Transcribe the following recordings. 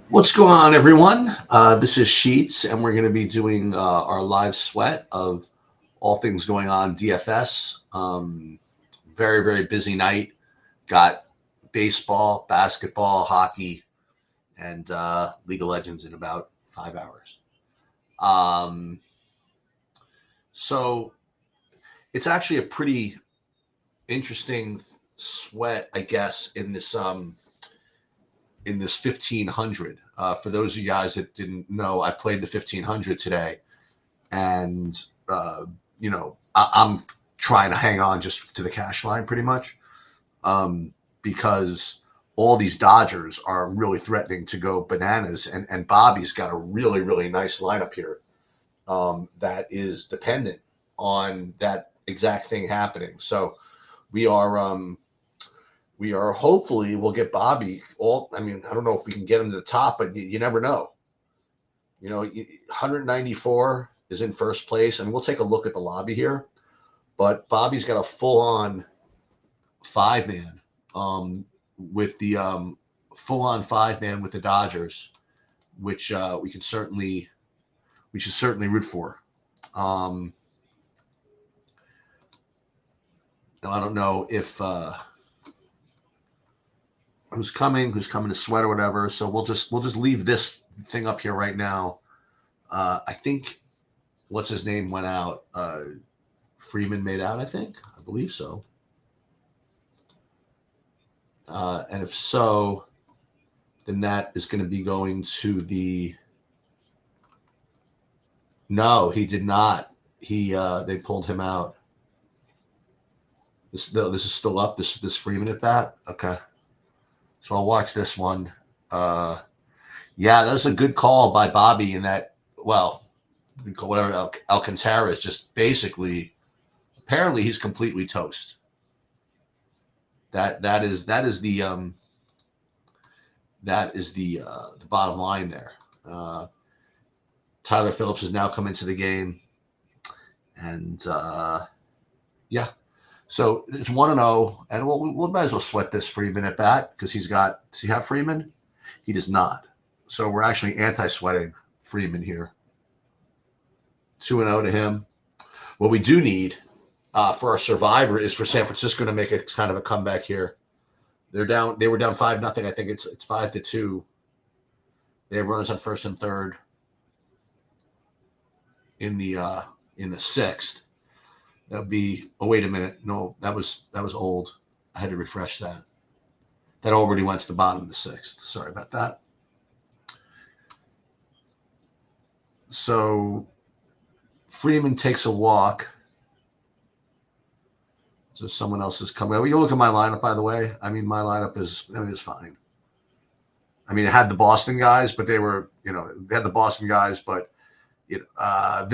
What's going on, everyone? This is Sheets, and we're going to be doing our live sweat of all things going on DFS. Very, very busy night. Got baseball, basketball, hockey, and League of Legends in about 5 hours. Um, so it's actually a pretty interesting sweat, I guess, in this 1500. For those of you guys that didn't know, I played the 1500 today, and I'm trying to hang on just to the cash line pretty much, because all these Dodgers are really threatening to go bananas, and Bobby's got a really really nice lineup here that is dependent on that exact thing happening. So we are hopefully we'll get Bobby all. I mean, I don't know if we can get him to the top, but you never know. 194 is in first place, and we'll take a look at the lobby here. But Bobby's got a full-on five-man with the full-on five-man with the Dodgers, which we should certainly root for. Now I don't know if who's coming to sweat or whatever. So we'll just leave this thing up here right now. I think what's his name went out. Freeman made out. I believe so. And if so, then that is going to be going to the. No, he did not. They pulled him out. This is still up. This Freeman at bat. Okay. So I'll watch this one. Yeah, that was a good call by Bobby in that. Well, whatever Alcantara is just basically. Apparently, he's completely toast. That is the bottom line there. Tyler Phillips has now come into the game, and yeah. So it's 1-0, and we'll might as well sweat this Freeman at bat because he's got. Does he have Freeman? He does not. So we're actually anti-sweating Freeman here. 2-0 to him. What we do need for our survivor is for San Francisco to make a kind of a comeback here. They're down. They were down 5-0. I think it's 5-2. They have runners on first and third in the sixth. That would be. Oh, wait a minute. No, that was old. I had to refresh that. That already went to the bottom of the sixth. Sorry about that. So Freeman takes a walk. So someone else is coming. Well, you look at my lineup, by the way. I mean, my lineup is fine. I mean, it had the Boston guys, but they had the Boston guys, but I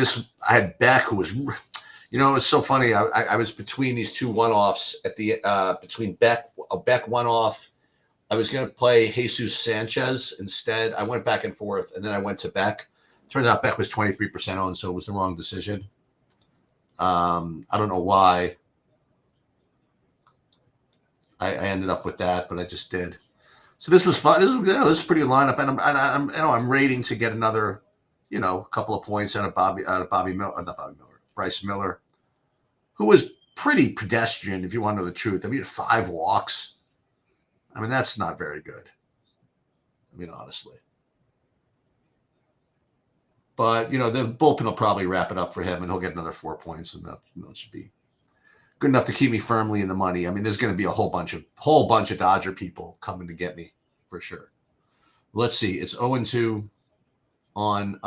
had Beck, who was, it's so funny. I was between these two one-offs at the between Beck one-off. I was going to play Jesus Sanchez instead. I went back and forth, and then I went to Beck. Turns out Beck was 23% owned, so it was the wrong decision. I don't know why I ended up with that, but I just did. So this was fun. This was a pretty good lineup, and I'm rating to get another, a couple of points out of Bobby Miller, not Bobby Miller, Bryce Miller, who was pretty pedestrian, if you want to know the truth. I mean, 5 walks. I mean, that's not very good. I mean, honestly. But, the bullpen will probably wrap it up for him, and he'll get another 4 points, and that should be good enough to keep me firmly in the money. I mean, there's going to be a whole bunch of Dodger people coming to get me for sure. Let's see. It's 0-2 on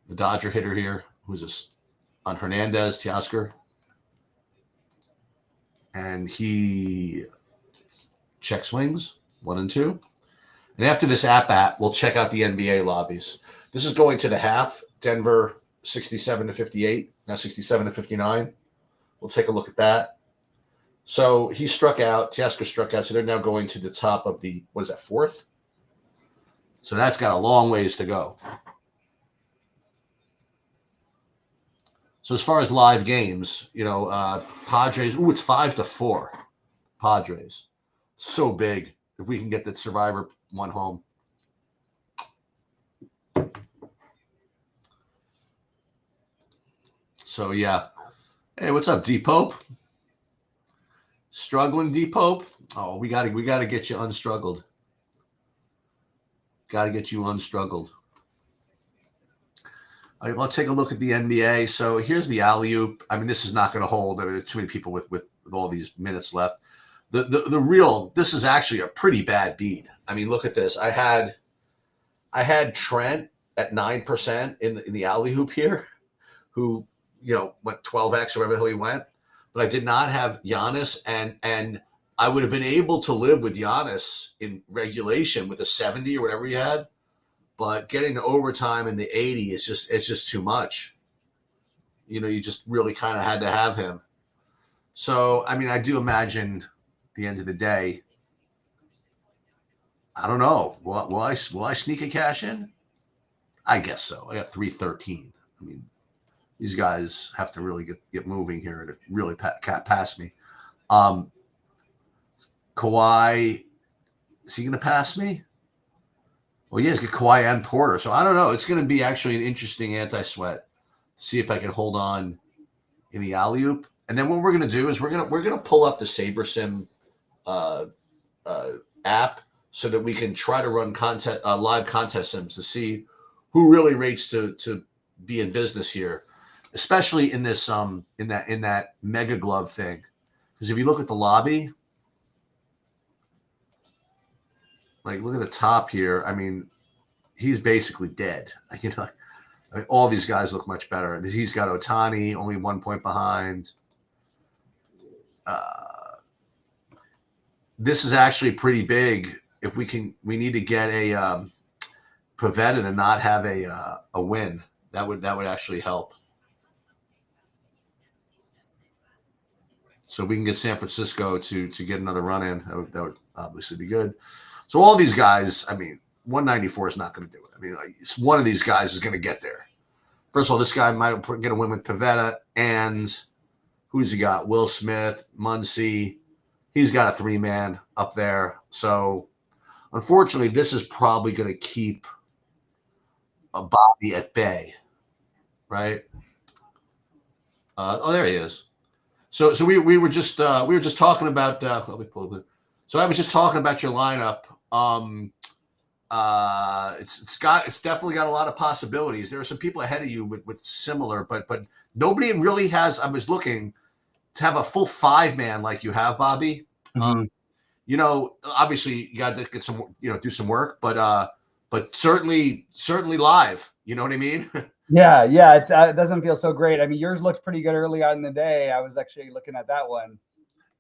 the Dodger hitter here. Who's this? On Hernandez, Teoscar. And he check swings, 1-2. And after this at-bat, we'll check out the NBA lobbies. This is going to the half. Denver 67-58, now 67-59. We'll take a look at that. So he struck out. Teoscar struck out. So they're now going to the top of the, what is that, 4th? So that's got a long ways to go. So as far as live games, Padres. Ooh, it's 5-4. Padres, so big. if we can get that Survivor one home. So yeah. Hey, what's up, D Pope? Struggling, D Pope? Oh, we gotta get you unstruggled. Gotta get you unstruggled. All right, let's take a look at the NBA. So here's the alley-oop. I mean, this is not going to hold. I mean, there are too many people with all these minutes left. The real, this is actually a pretty bad beat. I mean, look at this. I had Trent at 9% in the alley-oop here, who, you know, went 12x or whatever the hell he went. But I did not have Giannis, and I would have been able to live with Giannis in regulation with a 70 or whatever he had. But getting the overtime in the 80 is just too much. You know, you just really kind of had to have him. So, I mean, I do imagine at the end of the day, I don't know. Will I sneak a cash in? I guess so. I got 313. I mean, these guys have to really get moving here to really pass me. Kawhi, is he going to pass me? Well, yeah, he's got Kawhi and Porter. So I don't know. It's going to be actually an interesting anti-sweat. See if I can hold on in the alley-oop. And then what we're going to do is we're going to pull up the SaberSim app so that we can try to run live contest sims to see who really rates to be in business here, especially in this in that Mega Glove thing. Because if you look at the lobby, like look at the top here. I mean, he's basically dead. You know, I mean, all these guys look much better. He's got Ohtani only 1 point behind. This is actually pretty big. If we need to get a Pavetta to not have a win. That would actually help. So we can get San Francisco to get another run in. That would obviously be good. So all these guys, I mean, 194 is not going to do it. I mean, like, one of these guys is going to get there. First of all, this guy might get a win with Pavetta, and who's he got? Will Smith, Muncy. He's got a 3-man up there. So unfortunately, this is probably going to keep a Bobby at bay, right? Oh, there he is. So we were just talking about. Let me pull it. So I was just talking about your lineup. It's definitely got a lot of possibilities. There are some people ahead of you with similar, but nobody really has. I was looking to have a full 5-man like you have, Bobby. Mm-hmm. You know, obviously you got to get some, you know, do some work, but certainly live. You know what I mean? Yeah. It doesn't feel so great. I mean, yours looked pretty good early on in the day. I was actually looking at that one.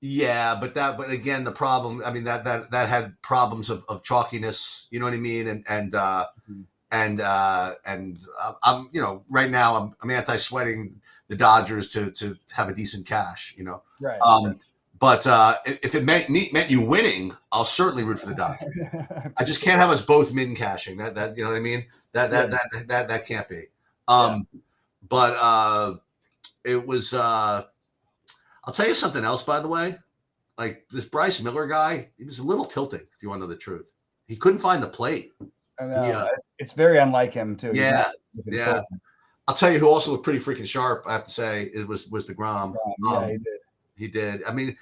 Yeah, but again, the problem. I mean, that had problems of chalkiness. You know what I mean? And I'm, you know, right now I'm anti-sweating the Dodgers to have a decent cash. You know, right. But if it meant you winning, I'll certainly root for the Dodgers. I just can't have us both min cashing. That you know what I mean? That can't be. But it was. I'll tell you something else, by the way. Like this Bryce Miller guy, he was a little tilting, if you want to know the truth. He couldn't find the plate. I know. It's very unlike him, too. Yeah. I'll tell you who also looked pretty freaking sharp, I have to say, it was DeGrom. Yeah, he did. He did. I mean,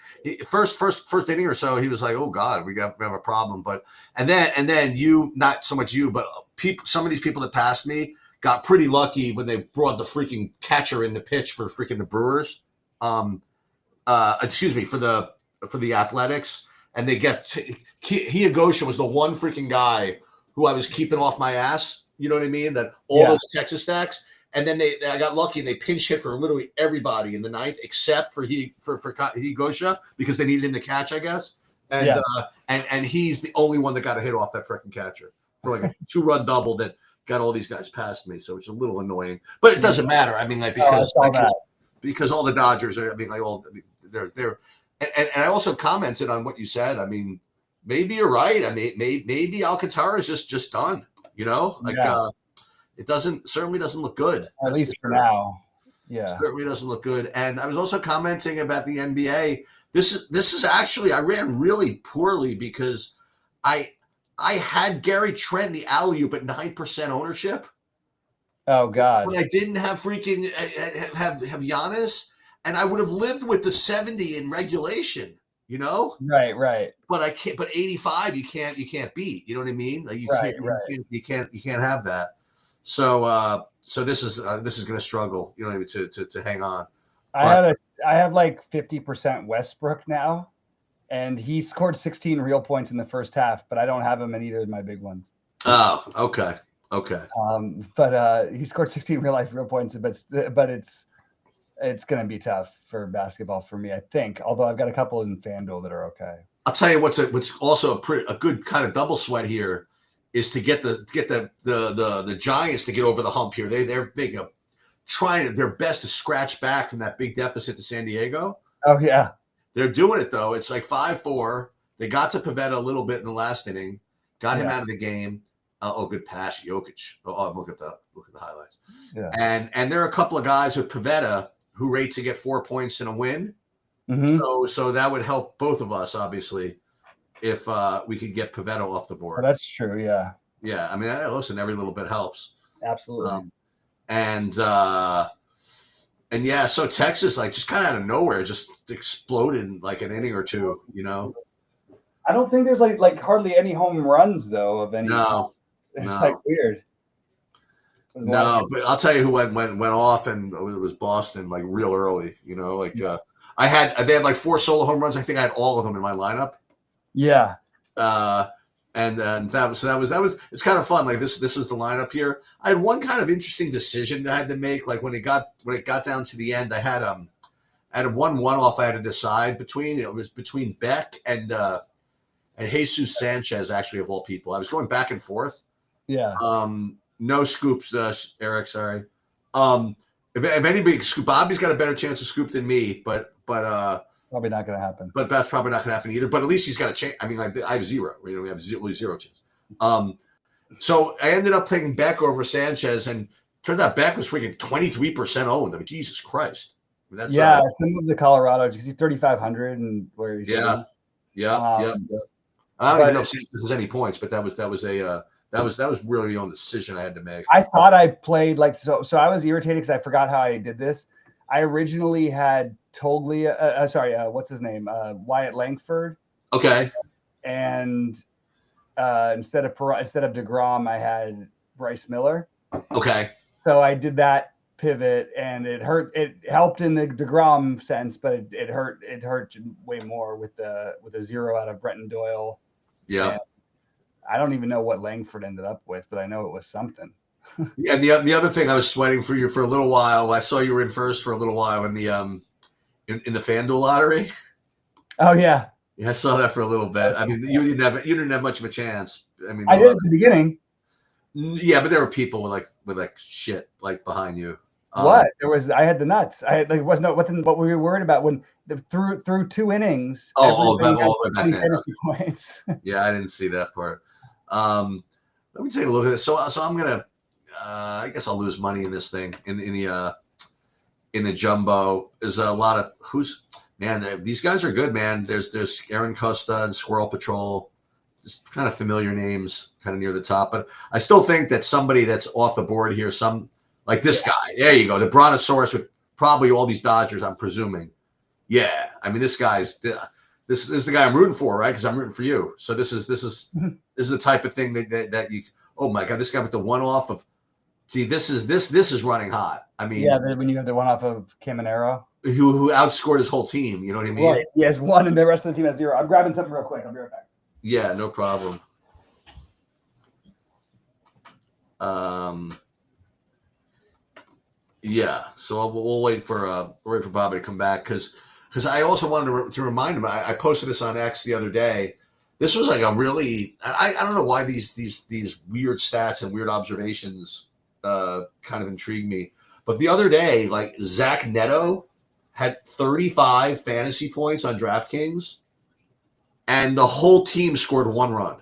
first inning or so, he was like, "Oh God, we have a problem." But and then you, not so much you, but some of these people that passed me got pretty lucky when they brought the freaking catcher in the pitch for the Brewers. Excuse me, for the Athletics, and they get Hiagosha was the one freaking guy who I was keeping off my ass. You know what I mean? That all those Texas stacks. And then I got lucky and they pinch hit for literally everybody in the ninth except for Hiagosha because they needed him to catch, I guess. And and he's the only one that got a hit off that freaking catcher for like a 2-run double that got all these guys past me. So it's a little annoying, but it doesn't matter. I mean, like because all the Dodgers are. I mean, like they're and I also commented on what you said. I mean, maybe you're right. I mean, maybe Alcantara is just done. You know, like. It certainly doesn't look good. At least for now. Yeah. It certainly doesn't look good. And I was also commenting about the NBA. This is actually, I ran really poorly because I had Gary Trent the alley-oop at 9% ownership. Oh God! When I didn't have freaking have Giannis, and I would have lived with the 70 in regulation, you know. Right. But I can't. But 85, you can't beat. You know what I mean? Like Right. you can't have that. So so this is going to struggle. You know, to hang on. I have like 50% Westbrook now, and he scored 16 real points in the first half, but I don't have him in either of my big ones. Oh, okay. But he scored 16 real points, but it's going to be tough for basketball for me, I think. Although I've got a couple in FanDuel that are okay. I'll tell you what's also a good kind of double sweat here is to get the Giants to get over the hump here. They're trying their best to scratch back from that big deficit to San Diego. Oh yeah, they're doing it though. It's like 5-4. They got to Pavetta a little bit in the last inning, got him out of the game. Good pass, Jokic. Look at the highlights. Yeah. And there are a couple of guys with Pavetta who rate to get 4 points in a win. Mm-hmm. So that would help both of us, obviously, if we could get Pavetta off the board. Well, that's true. Yeah. Yeah. I mean, listen, every little bit helps. Absolutely. And yeah, so Texas, like, just kind of out of nowhere, just exploded in like an inning or two, you know. I don't think there's like hardly any home runs though of any. No. It's like weird. No, but I'll tell you who went off, and it was Boston, like real early. You know, like they had like 4 solo home runs. I think I had all of them in my lineup. Yeah. And that was it's kind of fun. Like this was the lineup here. I had one kind of interesting decision that I had to make. Like when it got down to the end, I had one off I had to decide between. It was between Beck and Jesus Sanchez, actually, of all people. I was going back and forth. Yeah. No scoops, Eric. Sorry. If anybody scoop, Bobby's got a better chance of scoop than me, but probably not going to happen. But that's probably not going to happen either. But at least he's got a chance. I mean, I have 0. You know, we have zero chance. So I ended up taking Beck over Sanchez, and turned out Beck was freaking 23% owned. I mean, Jesus Christ. I mean, that's some of the Colorado because he's 3,500 and where he's yeah. I don't even know if Sanchez has any points, but that was really the only decision I had to make. I thought I played so I was irritated because I forgot how I did this. I originally had Toglia, what's his name? Wyatt Langford. Okay. And instead of DeGrom, I had Bryce Miller. Okay. So I did that pivot, and it hurt. It helped in the DeGrom sense, but it hurt way more with the 0 out of Brenton Doyle. Yeah. I don't even know what Langford ended up with, but I know it was something. Yeah, the other thing I was sweating for you for a little while. I saw you were in first for a little while in the in the FanDuel lottery. Oh yeah. Yeah, I saw that for a little bit. I mean, you didn't have much of a chance. I mean, I did at the beginning. Yeah, but there were people with like shit like behind you. What? I had the nuts. I had wasn't what we were worried about when through 2 innings. Fantasy points. Yeah, I didn't see that part. Let me take a look at this. So I'm gonna. I guess I'll lose money in this thing in the jumbo. There's a lot of these guys are good, man. There's Aaron Costa and Squirrel Patrol, just kind of familiar names, kind of near the top. But I still think that somebody that's off the board here, like this guy. There you go, the Brontosaurus with probably all these Dodgers. I'm presuming. Yeah, I mean this is the guy I'm rooting for, right? Because I'm rooting for you. So this is the type of thing that you. Oh my God, this guy with the one off of. See, this is running hot. I mean, yeah, when you have the one off of Caminero, who outscored his whole team. You know what I mean? Right. He has 1, and the rest of the team has 0. I'm grabbing something real quick. I'll be right back. Yeah, no problem. Yeah, so we'll wait for Bobby to come back because I also wanted to remind him. I posted this on X the other day. This was like a really I don't know why these weird stats and weird observations kind of intrigue me. But the other day, like Zach Neto had 35 fantasy points on DraftKings, and the whole team scored 1 run.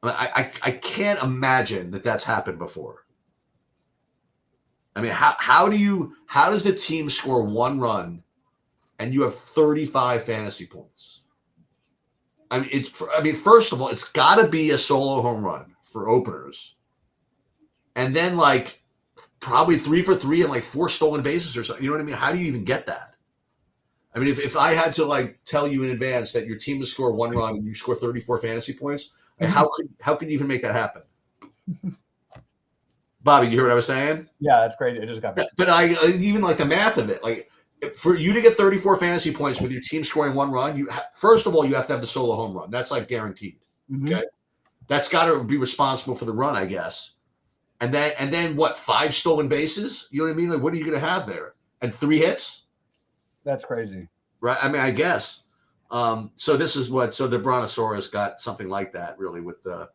I can't imagine that that's happened before. I mean, how does the team score 1 run and you have 35 fantasy points? I mean, first of all, it's got to be a solo home run for openers, and then like probably 3 for 3 and like 4 stolen bases or something. You know what I mean? How do you even get that? I mean, if I had to like tell you in advance that your team would score 1 run and you score 34 fantasy points, like, how could you even make that happen? Bobby, you hear what I was saying? Yeah, that's crazy. I just got back. But I even like the math of it, like for you to get 34 fantasy points with your team scoring 1 run, first of all you have to have the solo home run. That's like guaranteed. Okay, that's got to be responsible for the run, I guess. And then what? 5 stolen bases? You know what I mean? Like, what are you going to have there? And 3 hits? That's crazy, right? I mean, I guess. So this is what. So the Brontosaurus got something like that, really, with the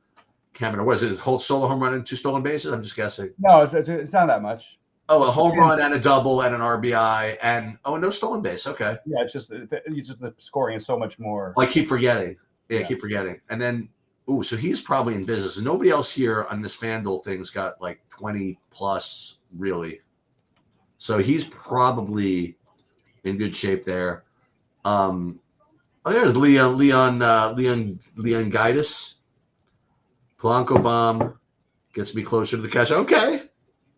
Cameron. What is it? His whole solo home run and 2 stolen bases? I'm just guessing. No, it's not that much. Oh, a home run and a double and an RBI and no stolen base. Okay. Yeah, it's just the scoring is so much more. Well, I keep forgetting. Yeah, I keep forgetting. And then, so he's probably in business. Nobody else here on this FanDuel thing's got like 20 plus, really. So he's probably in good shape there. There's Leon Gaitis. Polanco bomb gets me closer to the catch. Okay,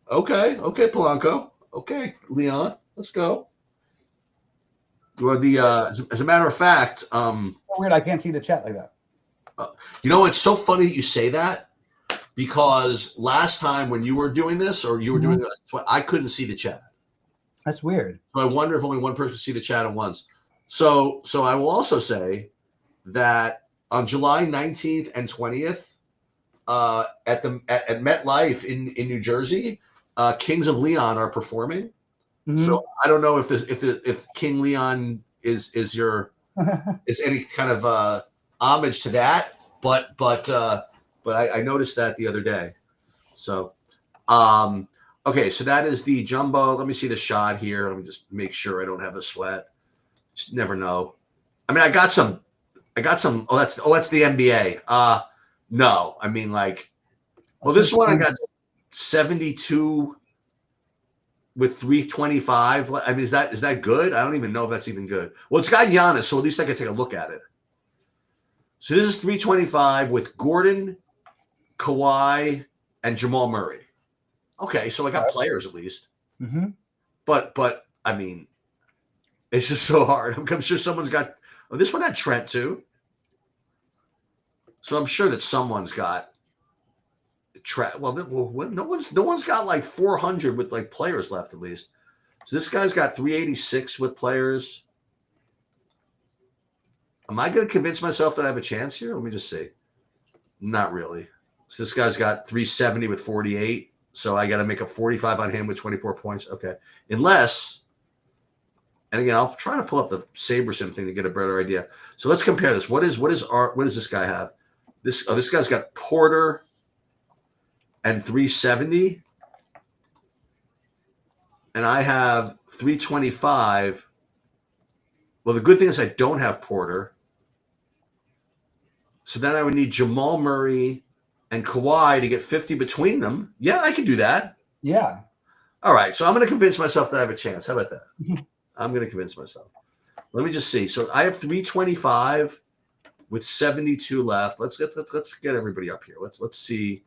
Polanco. Okay, Leon, let's go. Or the as a matter of fact, weird. I can't see the chat like that. You know, it's so funny you say that because last time when you were doing this or you were doing this, I couldn't see the chat. That's weird. So I wonder if only one person see the chat at once. So I will also say that on July 19th and 20th at MetLife in New Jersey, Kings of Leon are performing. So I don't know if King Leon is your is any kind of homage to that, but I noticed that the other day. So okay, so that is the jumbo. Let me see the shot here. Let me just make sure I don't have a sweat. Just never know. I mean, I got some. Oh, that's the NBA. No, I mean like, well, this one I got 72 with 325. I mean, is that good? I don't even know if that's even good. Well, it's got Giannis, so at least I can take a look at it. So this is 325 with Gordon, Kawhi, and Jamal Murray. Okay, so I got players at least. But I mean, it's just so hard. I'm sure someone's got. Oh, this one had Trent too. So I'm sure that someone's got. Well, no one's got like 400 with like players left at least. So this guy's got 386 with players. Am I going to convince myself that I have a chance here? Let me just see. Not really. So this guy's got 370 with 48. So I got to make up 45 on him with 24 points. Okay. Unless, and again, I'll try to pull up the SaberSim thing to get a better idea. So let's compare this. What does this guy have? This guy's got Porter and 370. And I have 325. Well, the good thing is I don't have Porter. So then I would need Jamal Murray and Kawhi to get 50 between them. Yeah, I can do that. Yeah. All right. So I'm going to convince myself that I have a chance. How about that? I'm going to convince myself. Let me just see. So I have 325 with 72 left. Let's get everybody up here. Let's see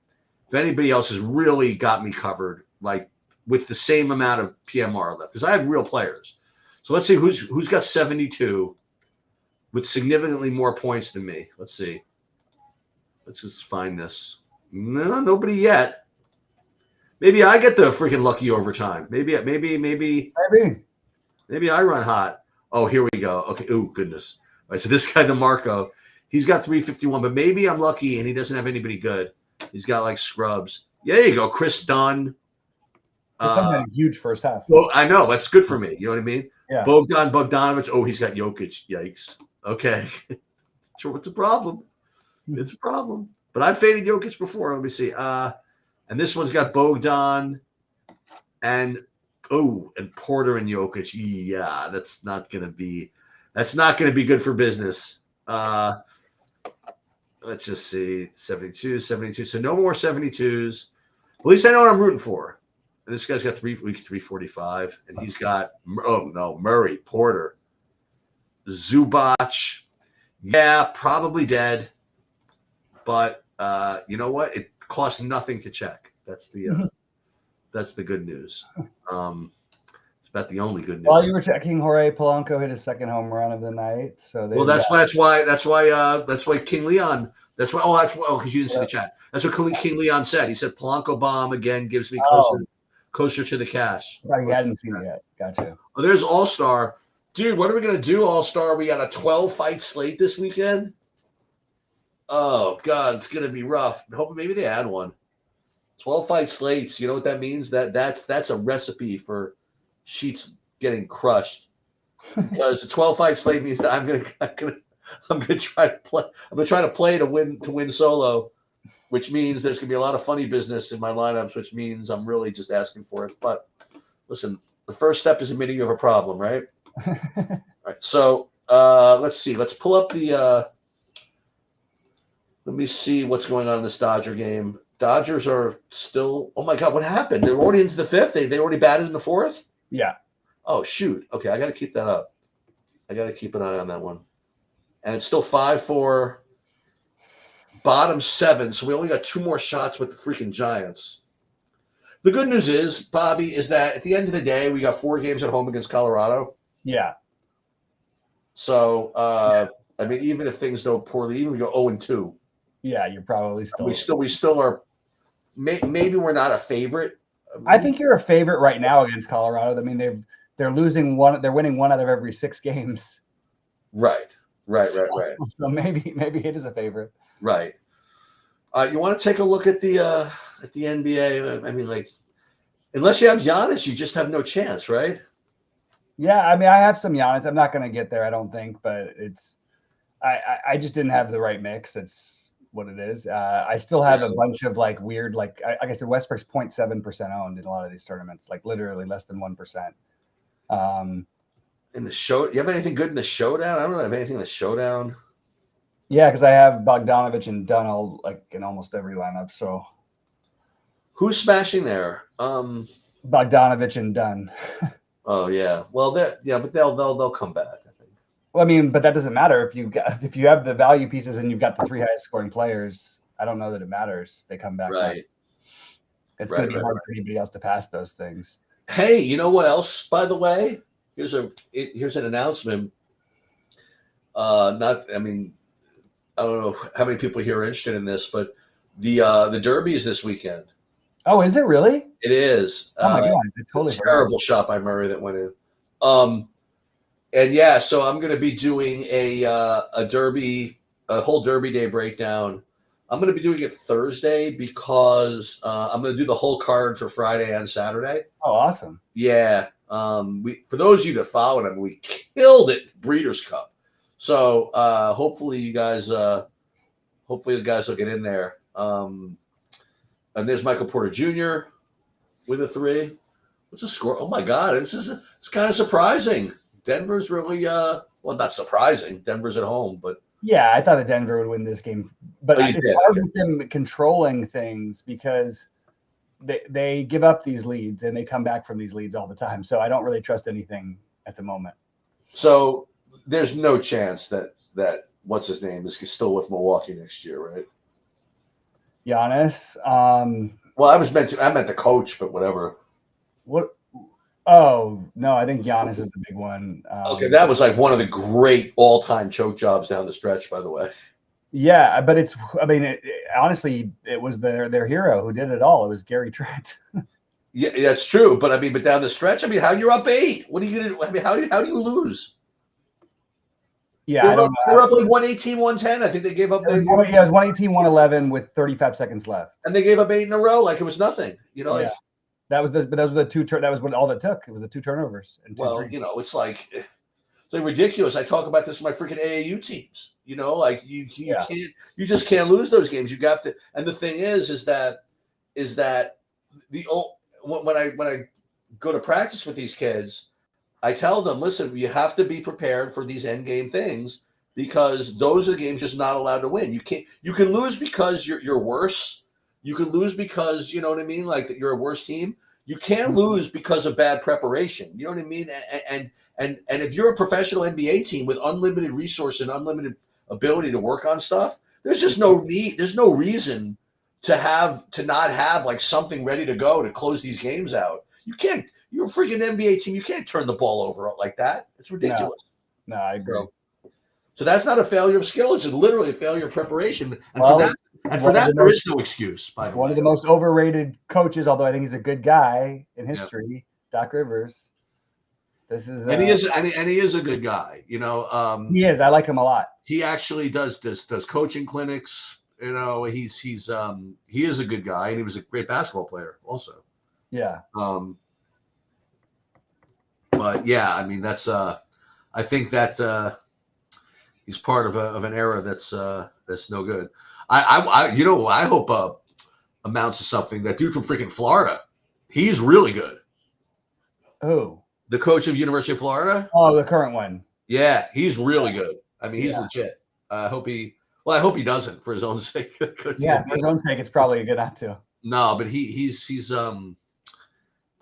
if anybody else has really got me covered, like with the same amount of PMR left, because I have real players. So let's see who's got 72 with significantly more points than me. Let's see. Let's just find this. No, nobody yet. Maybe I get the freaking lucky overtime. Maybe I run hot. Oh, here we go. Okay. Oh, goodness. All right. So this guy, DeMarco, he's got 351, but maybe I'm lucky and he doesn't have anybody good. He's got like scrubs. Yeah, there you go. Chris Dunn. Had a huge first half. Well, I know. That's good for me. You know what I mean? Yeah. Bogdanovich. Oh, he's got Jokic. Yikes. Okay. It's a problem. It's a problem. But I've faded Jokic before. Let me see. And this one's got Bogdan and Porter and Jokic. Yeah, that's not gonna be good for business. Let's just see. 72. So no more 72s. At least I know what I'm rooting for. And this guy's got 345, and he's got Murray, Porter, Zubac. Yeah, probably dead. But you know what? It costs nothing to check. That's the good news. It's about the only good While you news. were checking, Jorge Polanco hit his second home run of the night. So Well, they've got that's why King Leon. Because you didn't see the chat. That's what King Leon said. He said Polanco bomb again gives me oh, closer to the cash. I hadn't seen it yet. Gotcha. Oh, there's All Star, dude. What are we gonna do? All Star. We got a 12 fight slate this weekend. Oh God, it's gonna be rough. Hoping maybe they add one. 12 fight slates. You know what that means? That's a recipe for sheets getting crushed. Because the 12 fight slate means that I'm gonna try to play to win solo, which means there's gonna be a lot of funny business in my lineups, which means I'm really just asking for it. But listen, the first step is admitting you have a problem, right? All right. So let's see. Let's pull up the let me see what's going on in this Dodger game. Dodgers are still. Oh my God, what happened? They're already into the fifth. They already batted in the fourth. Yeah. Oh shoot. Okay, I got to keep that up. I got to keep an eye on that one. And it's still 5-4, bottom 7. So we only got 2 more shots with the freaking Giants. The good news is, Bobby, is that at the end of the day, we got 4 games at home against Colorado. Yeah. So I mean, even if things go poorly, even if we go 0-2. Yeah, you're probably still. We still are. Maybe we're not a favorite. I think you're a favorite right now against Colorado. I mean, they're losing one. They're winning 1 out of every 6 games. Right. So maybe it is a favorite. Right. You want to take a look at the NBA? I mean, like, unless you have Giannis, you just have no chance, right? Yeah, I mean, I have some Giannis. I'm not going to get there, I don't think, but I just didn't have the right mix. It's what it is. I still have a bunch of like weird, like I said, Westbrook's 0.7% owned in a lot of these tournaments, like literally less than 1%. In the show, you have anything good in the showdown? I don't really have anything in the showdown. Yeah, because I have Bogdanovich and Dunn like in almost every lineup. So who's smashing there? Bogdanovich and Dunn. Oh yeah, well but they'll come back. I think. Well, I mean, but that doesn't matter if you have the value pieces and you've got the 3 highest scoring players. I don't know that it matters. They come back. Right. It's going to be hard for anybody else to pass those things. Hey, you know what else? By the way, here's an announcement. I don't know how many people here are interested in this, but the Derby is this weekend. Oh, is it really? It is. Oh my God! Totally terrible shot by Murray that went in. And yeah, so I'm going to be doing a whole Derby day breakdown. I'm going to be doing it Thursday because I'm going to do the whole card for Friday and Saturday. Oh, awesome! Yeah. For those of you that followed him, we killed it Breeders' Cup. So hopefully you guys will get in there. And there's Michael Porter Jr. with a 3. What's the score? Oh my God, it's kind of surprising. Denver's really not surprising. Denver's at home, but yeah, I thought that Denver would win this game, but it's hard with them controlling things because they give up these leads and they come back from these leads all the time. So I don't really trust anything at the moment. So there's no chance that what's his name is still with Milwaukee next year, right? Giannis. Well, I meant the coach, but whatever. What? Oh no, I think Giannis is the big one. Okay, that was like one of the great all-time choke jobs down the stretch, by the way. Yeah, but honestly, it was their hero who did it all. It was Gary Trent. Yeah, that's true. But but down the stretch, how you're up 8? What are you gonna? How do you lose? Yeah, I don't know. They're up like 118, 110. I think they gave up. It was 118, 111 with 35 seconds left, and they gave up 8 in a row like it was nothing. Yeah. Those were the 2 that was all that took. It was the 2 turnovers. And 2 it's like ridiculous. I talk about this in my freaking AAU teams. Like you just can't lose those games. You have to. And the thing is that when I go to practice with these kids, I tell them, listen, you have to be prepared for these end game things because those are the games you're just not allowed to win. You can lose because you're worse. You can lose because, you know what I mean? Like that you're a worse team. You can't lose because of bad preparation. You know what I mean? And if you're a professional NBA team with unlimited resource and unlimited ability to work on stuff, there's just no need. There's no reason to not have like something ready to go to close these games out. You can't. You're a freaking NBA team. You can't turn the ball over like that. It's ridiculous. No, I agree. So that's not a failure of skill. It's literally a failure of preparation. And for that, there is no excuse. By the way, one of the most overrated coaches, although I think he's a good guy in history, Doc Rivers. This is, and he is a good guy. You know, he is. I like him a lot. He actually does coaching clinics. You know, he is a good guy, and he was a great basketball player also. Yeah. But yeah, I mean that's I think that he's part of an era that's no good. I hope amounts to something. That dude from freaking Florida, he's really good. Who? The coach of University of Florida. Oh, the current one. Yeah, he's really good. I mean, he's legit. I hope he doesn't for his own sake. Yeah, for his own sake, it's probably good not to. No, but he's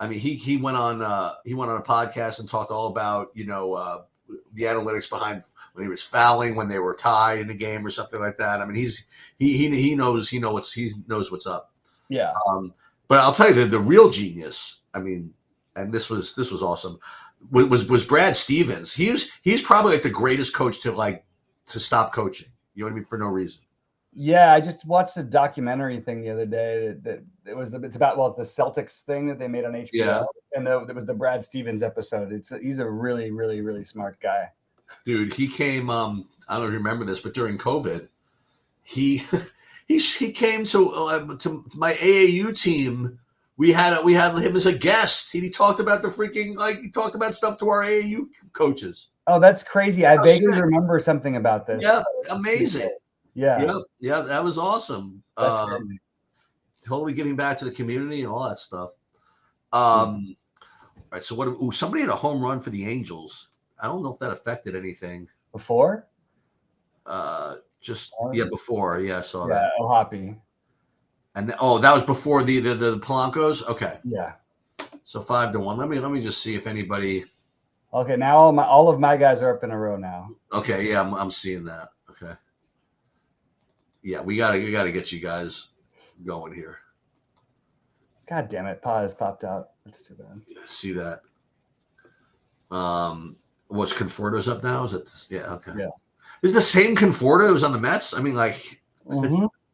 I mean, he went on a podcast and talked all about the analytics behind when he was fouling, when they were tied in a game or something like that. I mean, he knows what's up. Yeah. But I'll tell you the real genius. I mean, and this was awesome. Was Brad Stevens? He's probably like the greatest coach to stop coaching. You know what I mean? For no reason. Yeah, I just watched a documentary thing the other day that it's the Celtics thing that they made on HBO. Yeah. And it was the Brad Stevens episode. He's a really, really, really smart guy. Dude, he came. I don't know if you remember this, but during COVID, he came to my AAU team. We had him as a guest. He talked about he talked about stuff to our AAU coaches. Oh, that's crazy! I vaguely remember something about this. Yeah, amazing. Yeah, that was awesome. That's crazy. Totally giving back to the community and all that stuff. All right, so somebody had a home run for the Angels. I don't know if that affected anything. Before? Before. Yeah, I saw that. Yeah, Hoppy. And that was before the Polancos? Okay. Yeah. So 5-1. Let me just see if anybody. Okay, now all of my guys are up in a row now. Okay, yeah, I'm seeing that. Okay. Yeah, we gotta get you guys going here. God damn it, pause popped out. That's too bad. See that. What's Conforto's up now? Is it this? Yeah, okay. Yeah. Is the same Conforto that was on the Mets? I mean,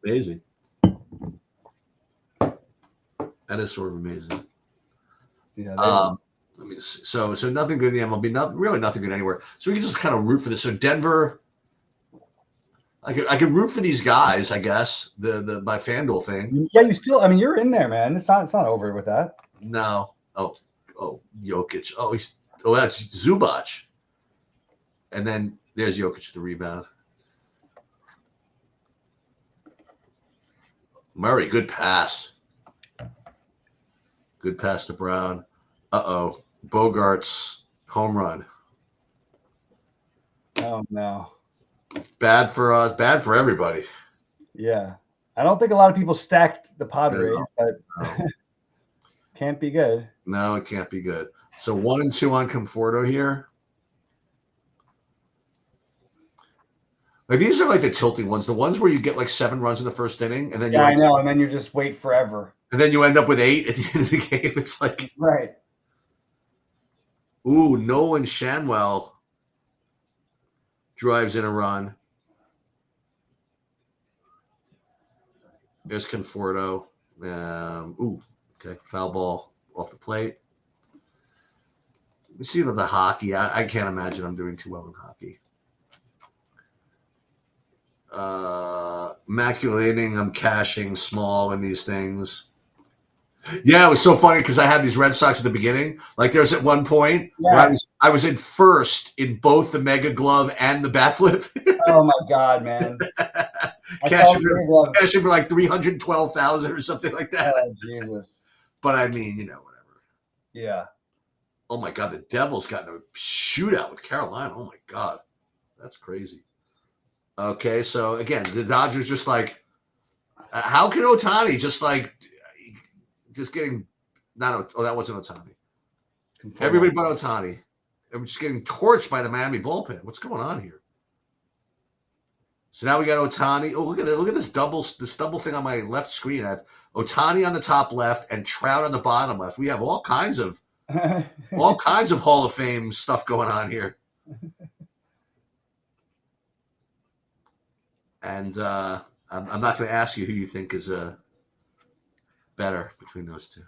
amazing. That is sort of amazing. Yeah. I mean, so nothing good in the MLB, really nothing good anywhere. So we can just kind of root for this. So Denver, I could root for these guys, I guess. The my FanDuel thing. Yeah, you're in there, man. It's not over with that. No. Oh, Jokic. That's Zubac. And then there's Jokic the rebound. Murray, good pass. Good pass to Brown. Bogarts home run. Oh no. Bad for us, bad for everybody. Yeah. I don't think a lot of people stacked the Padres, but can't be good. No, it can't be good. So 1 and 2 on Conforto here. Like these are like the tilting ones, the ones where you get like 7 runs in the first inning, and then and then you just wait forever. And then you end up with 8 at the end of the game. It's like right. Ooh, Nolan Shanwell drives in a run. There's Conforto. Okay, foul ball off the plate. We see the hockey. I can't imagine I'm doing too well in hockey. Maculating, I'm cashing small in these things. Yeah, it was so funny because I had these Red Sox at the beginning. Like there's at one point where I was in first in both the Mega Glove and the Bat Flip. Oh my God, man! Cashing for like 312,000 or something like that. Oh, Jesus. But I mean, whatever. Yeah. Oh my God, the Devils got in a shootout with Carolina. Oh my God, that's crazy. Okay, so again, the Dodgers just like, how can Ohtani just getting that wasn't Ohtani. Everybody but Ohtani. I'm just getting torched by the Miami bullpen. What's going on here? So now we got Ohtani. Oh, look at it. Look at this double thing on my left screen. I have Ohtani on the top left and Trout on the bottom left. We have all kinds of Hall of Fame stuff going on here. And I'm not going to ask you who you think is better between those two.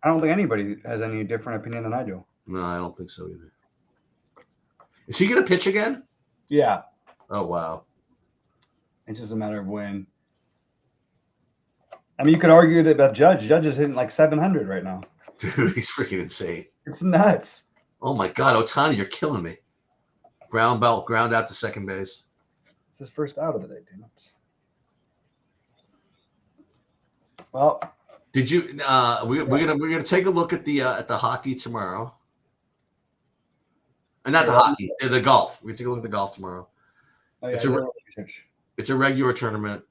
I don't think anybody has any different opinion than I do. No, I don't think so either. Is he going to pitch again? Yeah. Oh, wow. It's just a matter of when. I mean, you could argue that about Judge. Judge is hitting like 700 right now. Dude, he's freaking insane. It's nuts. Oh, my God. Ohtani, you're killing me. Ground out to second base. It's his first out of the day, damn it. Well, did you? We're gonna take a look at the hockey tomorrow. And not the hockey, the golf. We're gonna take a look at the golf tomorrow. Oh, yeah, it's a regular tournament.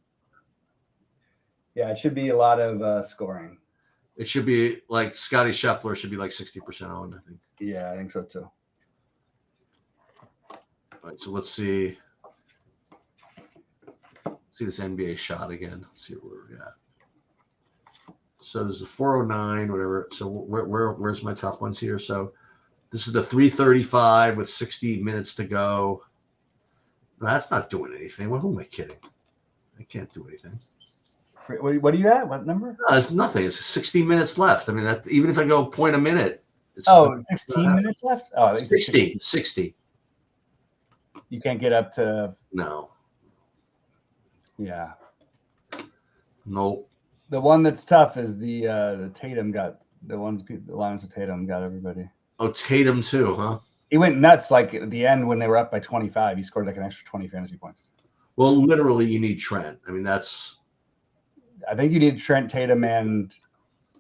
Yeah, it should be a lot of scoring. It should be like Scotty Scheffler should be like 60% owned, I think. Yeah, I think so too. All right, so let's see. See this NBA shot again. Let's see where we're at. So there's a 409, whatever. So where's my top ones here? So this is the 335 with 60 minutes to go. No, that's not doing anything. Who am I kidding? I can't do anything. What are you at? What number? No, it's nothing. It's 60 minutes left. I mean, that even if I go point a minute. It's 16 minutes left? Oh, 60. You can't get up to. No. Yeah. Nope. The one that's tough is the Tatum got the lines of Tatum got everybody. Oh, Tatum too, huh? He went nuts like at the end when they were up by 25. He scored like an extra 20 fantasy points. Well, literally, you need Trent. I mean, that's. I think you need Trent, Tatum, and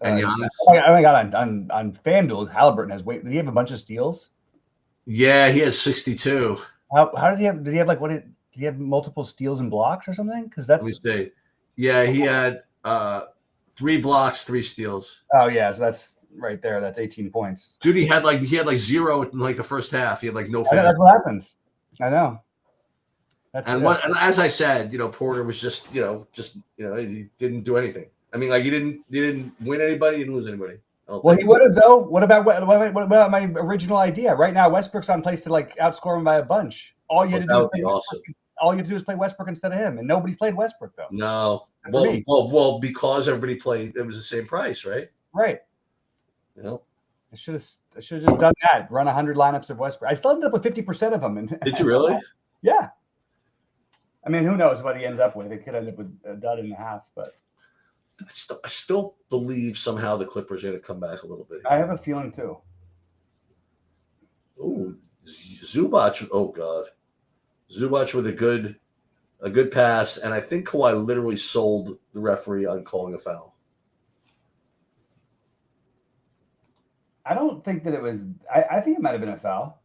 Giannis. Oh my God! On FanDuel, Halliburton has did he have a bunch of steals? Yeah, he has 62. How did he have? Did he have did he have multiple steals and blocks or something? Because that's. Let me see. Yeah, he had 3 blocks, 3 steals. Oh yeah, so that's right there. That's 18 points. Dude, he had like 0 in like the first half. He had like no. That's what happens. I know. And as I said, Porter was just he didn't do anything. I mean, like he didn't win anybody, he didn't lose anybody. Well, he would have though. What about my original idea? Right now, Westbrook's on pace to like outscore him by a bunch. All you had to do. That would be awesome. All you have to do is play Westbrook instead of him, and nobody's played Westbrook though. No, well, because everybody played, it was the same price, right? Right. I should have just done that. Run 100 lineups of Westbrook. I still ended up with 50% of them. Did you really? Yeah. I mean, who knows what he ends up with? It could end up with a dud and a half, but I still believe somehow the Clippers are going to come back a little bit. I have a feeling too. Oh, Zubac! Oh God, Zubac with a good pass, and I think Kawhi literally sold the referee on calling a foul. I don't think that it was. I think it might have been a foul.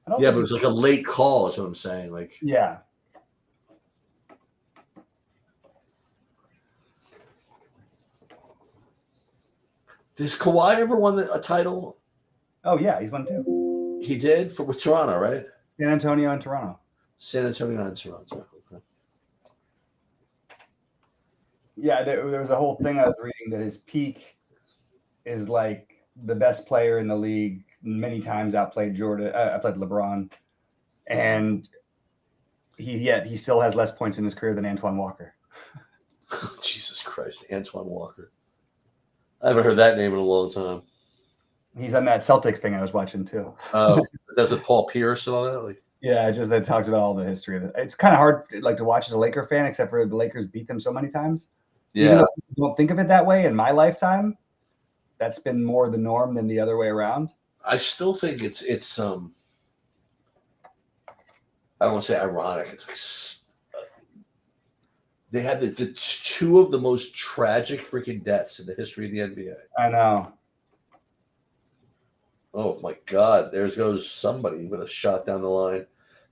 But it was like a late call. Is what I'm saying. Like, yeah. Does Kawhi ever won a title? Oh yeah, he's won 2. He did with Toronto, right? San Antonio and Toronto. San Antonio and Toronto. Okay. Yeah, there was a whole thing I was reading that his peak is like the best player in the league. Many times outplayed Jordan. Outplayed LeBron, and he still has less points in his career than Antoine Walker. Jesus Christ, Antoine Walker. I haven't heard that name in a long time. He's on that Celtics thing I was watching too. Oh, that's with Paul Pierce and all that. Like, yeah, just that talks about all the history of it. It's kind of hard to watch as a Laker fan, except for the Lakers beat them so many times. Yeah, even though you don't think of it that way in my lifetime. That's been more the norm than the other way around. I still think it's I don't want to say ironic. It's like they had the 2 of the most tragic freaking deaths in the history of the NBA. I know. Oh my God! There goes somebody with a shot down the line.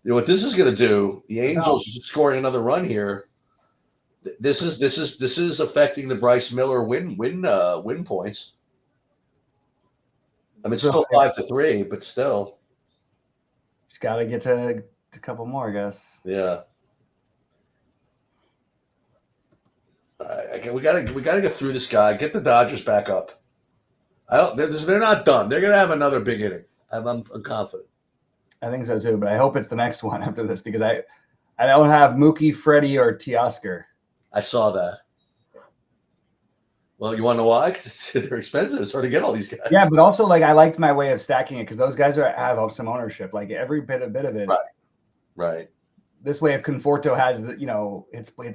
You know what this is going to do? The Angels scoring another run here. This is affecting the Bryce Miller win points. I mean, it's still 5-3, but still. Just got to get to a couple more, I guess. Yeah. We gotta get through this guy. Get the Dodgers back up. They're not done. They're gonna have another big inning. I'm confident. I think so too, but I hope it's the next one after this because I don't have Mookie, Freddie, or Teoscar. I saw that. Well, you want to know why? Because they're expensive. It's hard to get all these guys. Yeah, but also like I liked my way of stacking it because those guys have some ownership. Like every bit of it. Right. This way, if Conforto has the,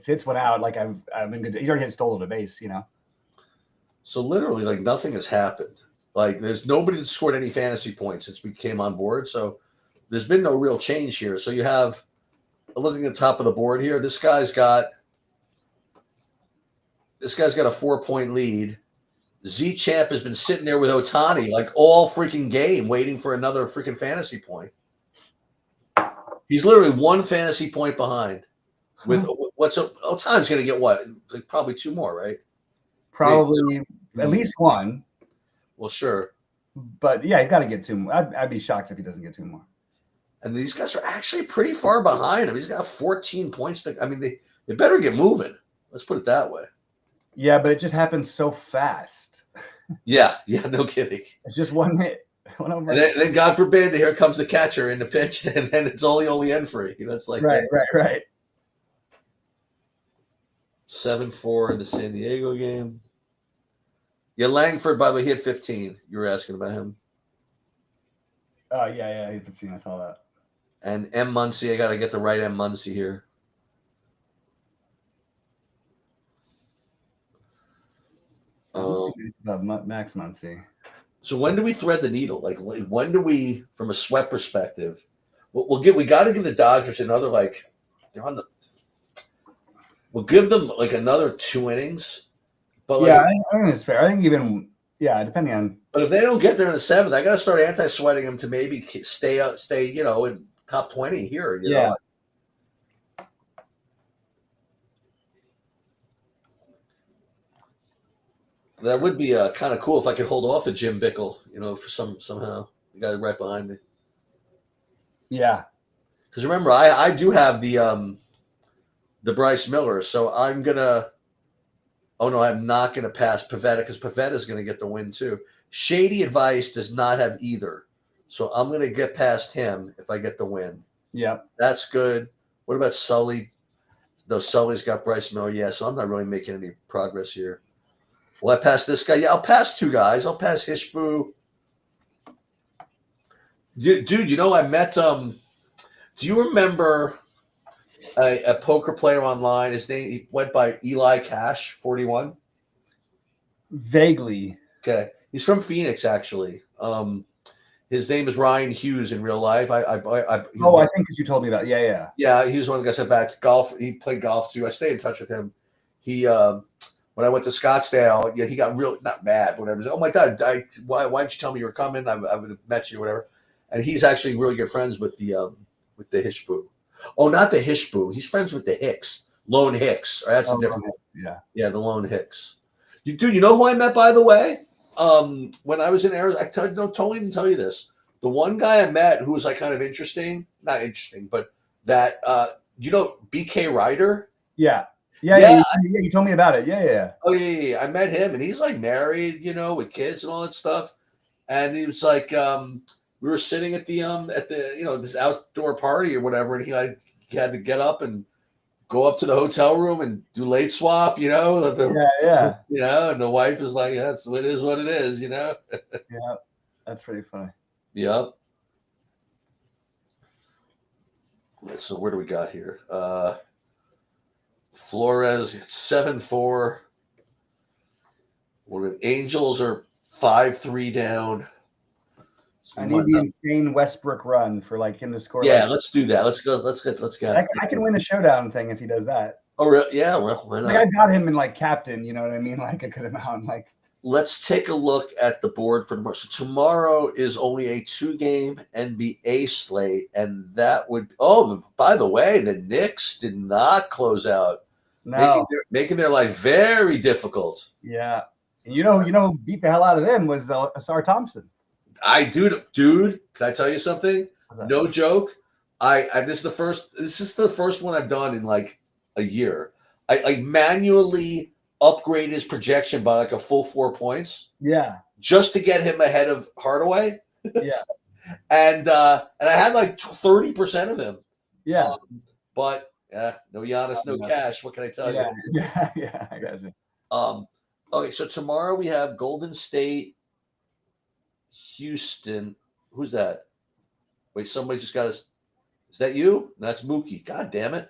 hits one out, like I've been good. He already hit stolen a base, So literally, like nothing has happened. Like there's nobody that scored any fantasy points since we came on board. So there's been no real change here. So you have looking at the top of the board here. This guy's got a 4-point lead. Z Champ has been sitting there with Ohtani like all freaking game, waiting for another freaking fantasy point. He's literally one fantasy point behind. With Ohtani's going to get what? Like probably 2 more, right? Probably at least 1. Well, sure. But yeah, he's got to get 2 more. I'd be shocked if he doesn't get 2 more. And these guys are actually pretty far behind him. He's got 14 points. They better get moving. Let's put it that way. Yeah, but it just happens so fast. Yeah, no kidding. It's just one hit. And then God forbid, here comes the catcher in the pitch, and then it's only end free. It's like right. 7-4 in the San Diego game. Yeah, Langford, by the way, he had 15. You were asking about him. Oh, yeah, he had 15. I saw that. And M. Muncy, I got to get the right M. Muncy here. Max Muncy. So when do we thread the needle? Like when do we, from a sweat perspective, we got to give the Dodgers another they're on the. We'll give them like another 2 innings. But yeah, I think it's fair. I think even depending on. But if they don't get there in the 7th, I got to start anti-sweating them to maybe stay in top 20 here. You know? That would be kind of cool if I could hold off the Jim Bickle, for somehow. The guy right behind me. Yeah. Because remember, I do have the Bryce Miller, so I'm gonna. Oh no, I'm not gonna pass Pivetta because Pivetta is gonna get the win too. Shady Advice does not have either, so I'm gonna get past him if I get the win. Yeah, that's good. What about Sully? No, Sully's got Bryce Miller. Yeah, so I'm not really making any progress here. Will I pass this guy? Yeah, I'll pass 2 guys. I'll pass Hishbu. Dude, I met do you remember a poker player online? His name, he went by Eli Cash 41. Vaguely. Okay. He's from Phoenix, actually. His name is Ryan Hughes in real life. I think because you told me about. Yeah. Yeah, he was one of the guys that back to golf. He played golf too. I stay in touch with him. He when I went to Scottsdale, he got real not mad, but whatever. Oh my God, why didn't you tell me you were coming? I would have met you or whatever. And he's actually really good friends with the Hishbu. Oh, not the Hishbu. He's friends with the Hicks, Lone Hicks. That's a different. Yeah, the Lone Hicks. You know who I met, by the way? When I was in Arizona, I totally didn't tell you this. The one guy I met who was like kind of interesting, not interesting, but that do you know BK Ryder? Yeah. You told me about it. Yeah. Oh yeah. I met him, and he's like married, with kids and all that stuff. And he was like, we were sitting at the this outdoor party or whatever, and he had to get up and go up to the hotel room and do late swap, Yeah. And the wife is like, "That's what it is," Yeah, that's pretty funny. Yep. So where do we got here? Flores 7-4. Angels are 5-3 down. So I need the insane Westbrook run for him to score. Yeah, let's do that. Let's go. Let's get. I can win the showdown thing if he does that. Oh, really? Yeah. Well, why not? I got him in captain. You know what I mean? A good amount. Let's take a look at the board for tomorrow. So tomorrow is only a 2-game NBA slate, and that would. Oh, by the way, the Knicks did not close out. No, making their life very difficult. Yeah, and who beat the hell out of them was Asar Thompson. Dude. Can I tell you something? No joke. This is the first one I've done in a year. I manually upgrade his projection by like a full 4 points. Yeah. Just to get him ahead of Hardaway. Yeah. and I had like 30% of him. Yeah. But no Giannis, no cash. What can I tell you? Yeah, I got you. Okay, so tomorrow we have Golden State, Houston. Who's that? Wait, somebody just got us. Is that you? That's Mookie. God damn it.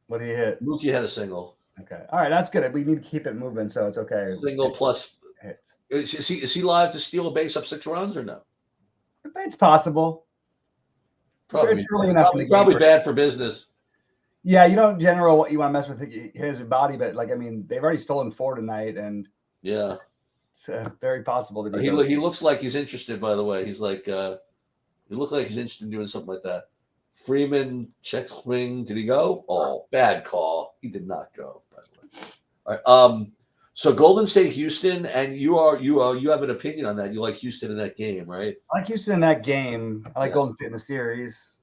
What did he hit? Mookie had a single. Okay. All right, that's good. We need to keep it moving, so it's okay. Single plus. Is he live to steal a base up 6 runs or no? It's possible. Probably, it's early enough probably bad for business. Yeah, you don't general what you want to mess with his body, but like I mean, they've already stolen 4 tonight, and yeah, it's very possible that he looks like he's interested. By the way, he's like he looks like he's interested in doing something like that. Freeman check swing. Did he go? Oh, bad call. He did not go. By the way. All right. So Golden State, Houston, and you have an opinion on that. You like Houston in that game, right? I like Houston in that game. I like Golden State in the series.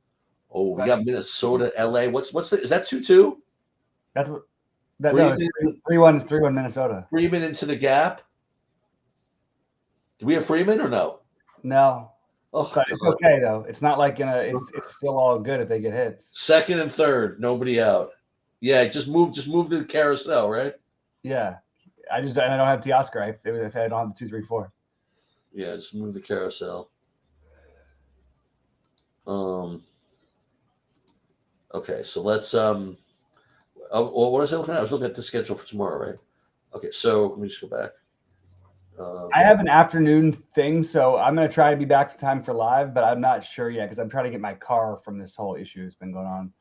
Oh, we got Minnesota, LA. What's is that 2-2? That's what. No, 3-1 is 3-1 Minnesota. Freeman into the gap. Do we have Freeman or no? No. Oh, but it's okay though. It's not like it's still all good if they get hits. Second and third, nobody out. Yeah, just move the carousel, right? Yeah. I don't have Teoscar. If I don't have the 2, 3, 4. Yeah, just move the carousel. Okay, so let's what was I looking at? I was looking at the schedule for tomorrow, right? Okay, so let me just go back. I have an afternoon thing, so I'm going to try to be back in time for live, but I'm not sure yet because I'm trying to get my car from this whole issue that's been going on.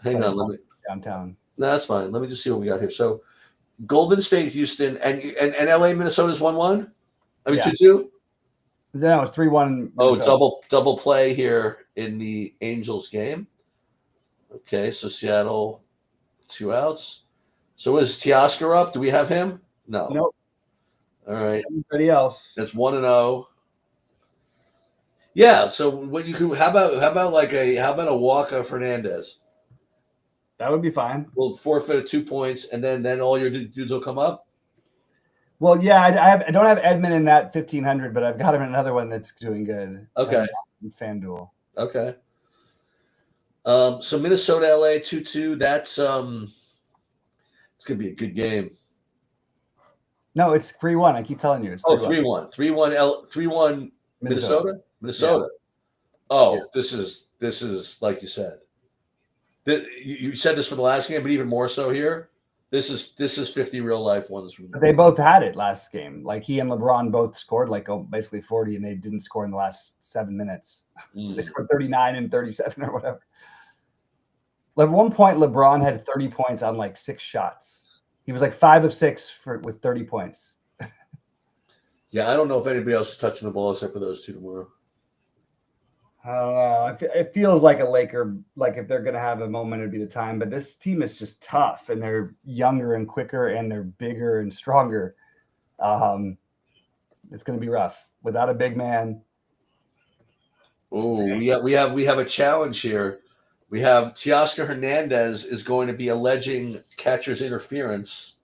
Hang on, let me downtown. No, that's fine. Let me just see what we got here. So Golden State, Houston, and LA, Minnesota's 1-1. I mean 2-2. No, it's 3-1. Oh, double play here in the Angels game. Okay, so Seattle, 2 outs. So is Teoscar up? Do we have him? No. Nope. All right. Everybody else. That's 1-0. Yeah. So what you could how about a walk of Fernandez? That would be fine. We'll forfeit at 2 points, and then all your dudes will come up. Well, yeah, I don't have Edmund in that 1500, but I've got him in another one that's doing good. Okay. FanDuel. Okay. So Minnesota, LA, 2-2. That's it's gonna be a good game. No, it's 3-1. I keep telling you, it's 3-1. 3-1 Minnesota. Yeah. Oh, yeah. This is like you said. You said this for the last game, but even more so here. This is 50 real life ones from. But they both had it last game. Like he and LeBron both scored basically 40, and they didn't score in the last 7 minutes. They scored 39 and 37 or whatever. At one point, LeBron had 30 points on like 6 shots. He was like 5 of 6 with 30 points. Yeah, I don't know if anybody else is touching the ball except for those 2 tomorrow. I don't know. It feels like a Laker, like if they're going to have a moment, it'd be the time. But this team is just tough, and they're younger and quicker, and they're bigger and stronger. It's going to be rough without a big man. Oh, we have a challenge here. We have Teoscar Hernandez is going to be alleging catcher's interference,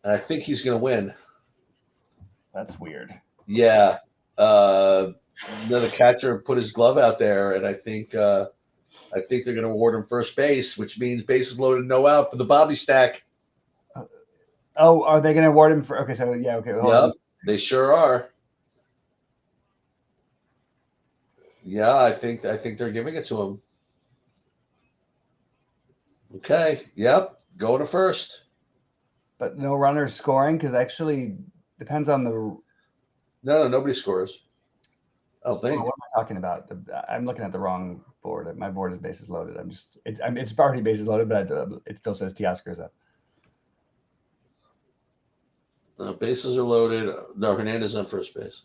and I think he's going to win. That's weird. Yeah. The catcher put his glove out there, and I think they're going to award him first base, which means bases loaded, no out for the Bobby stack. Oh, are they going to award him for? Okay, so yeah, okay. Yep, they sure are. Yeah, I think they're giving it to him. Okay. Yep. Going to first. But no runners scoring because actually depends on the. No, nobody scores. I don't think. What am I talking about? I'm looking at the wrong board. My board is bases loaded. It's already bases loaded, but it still says Teoscar is up. No, bases are loaded. No, Hernandez on first base.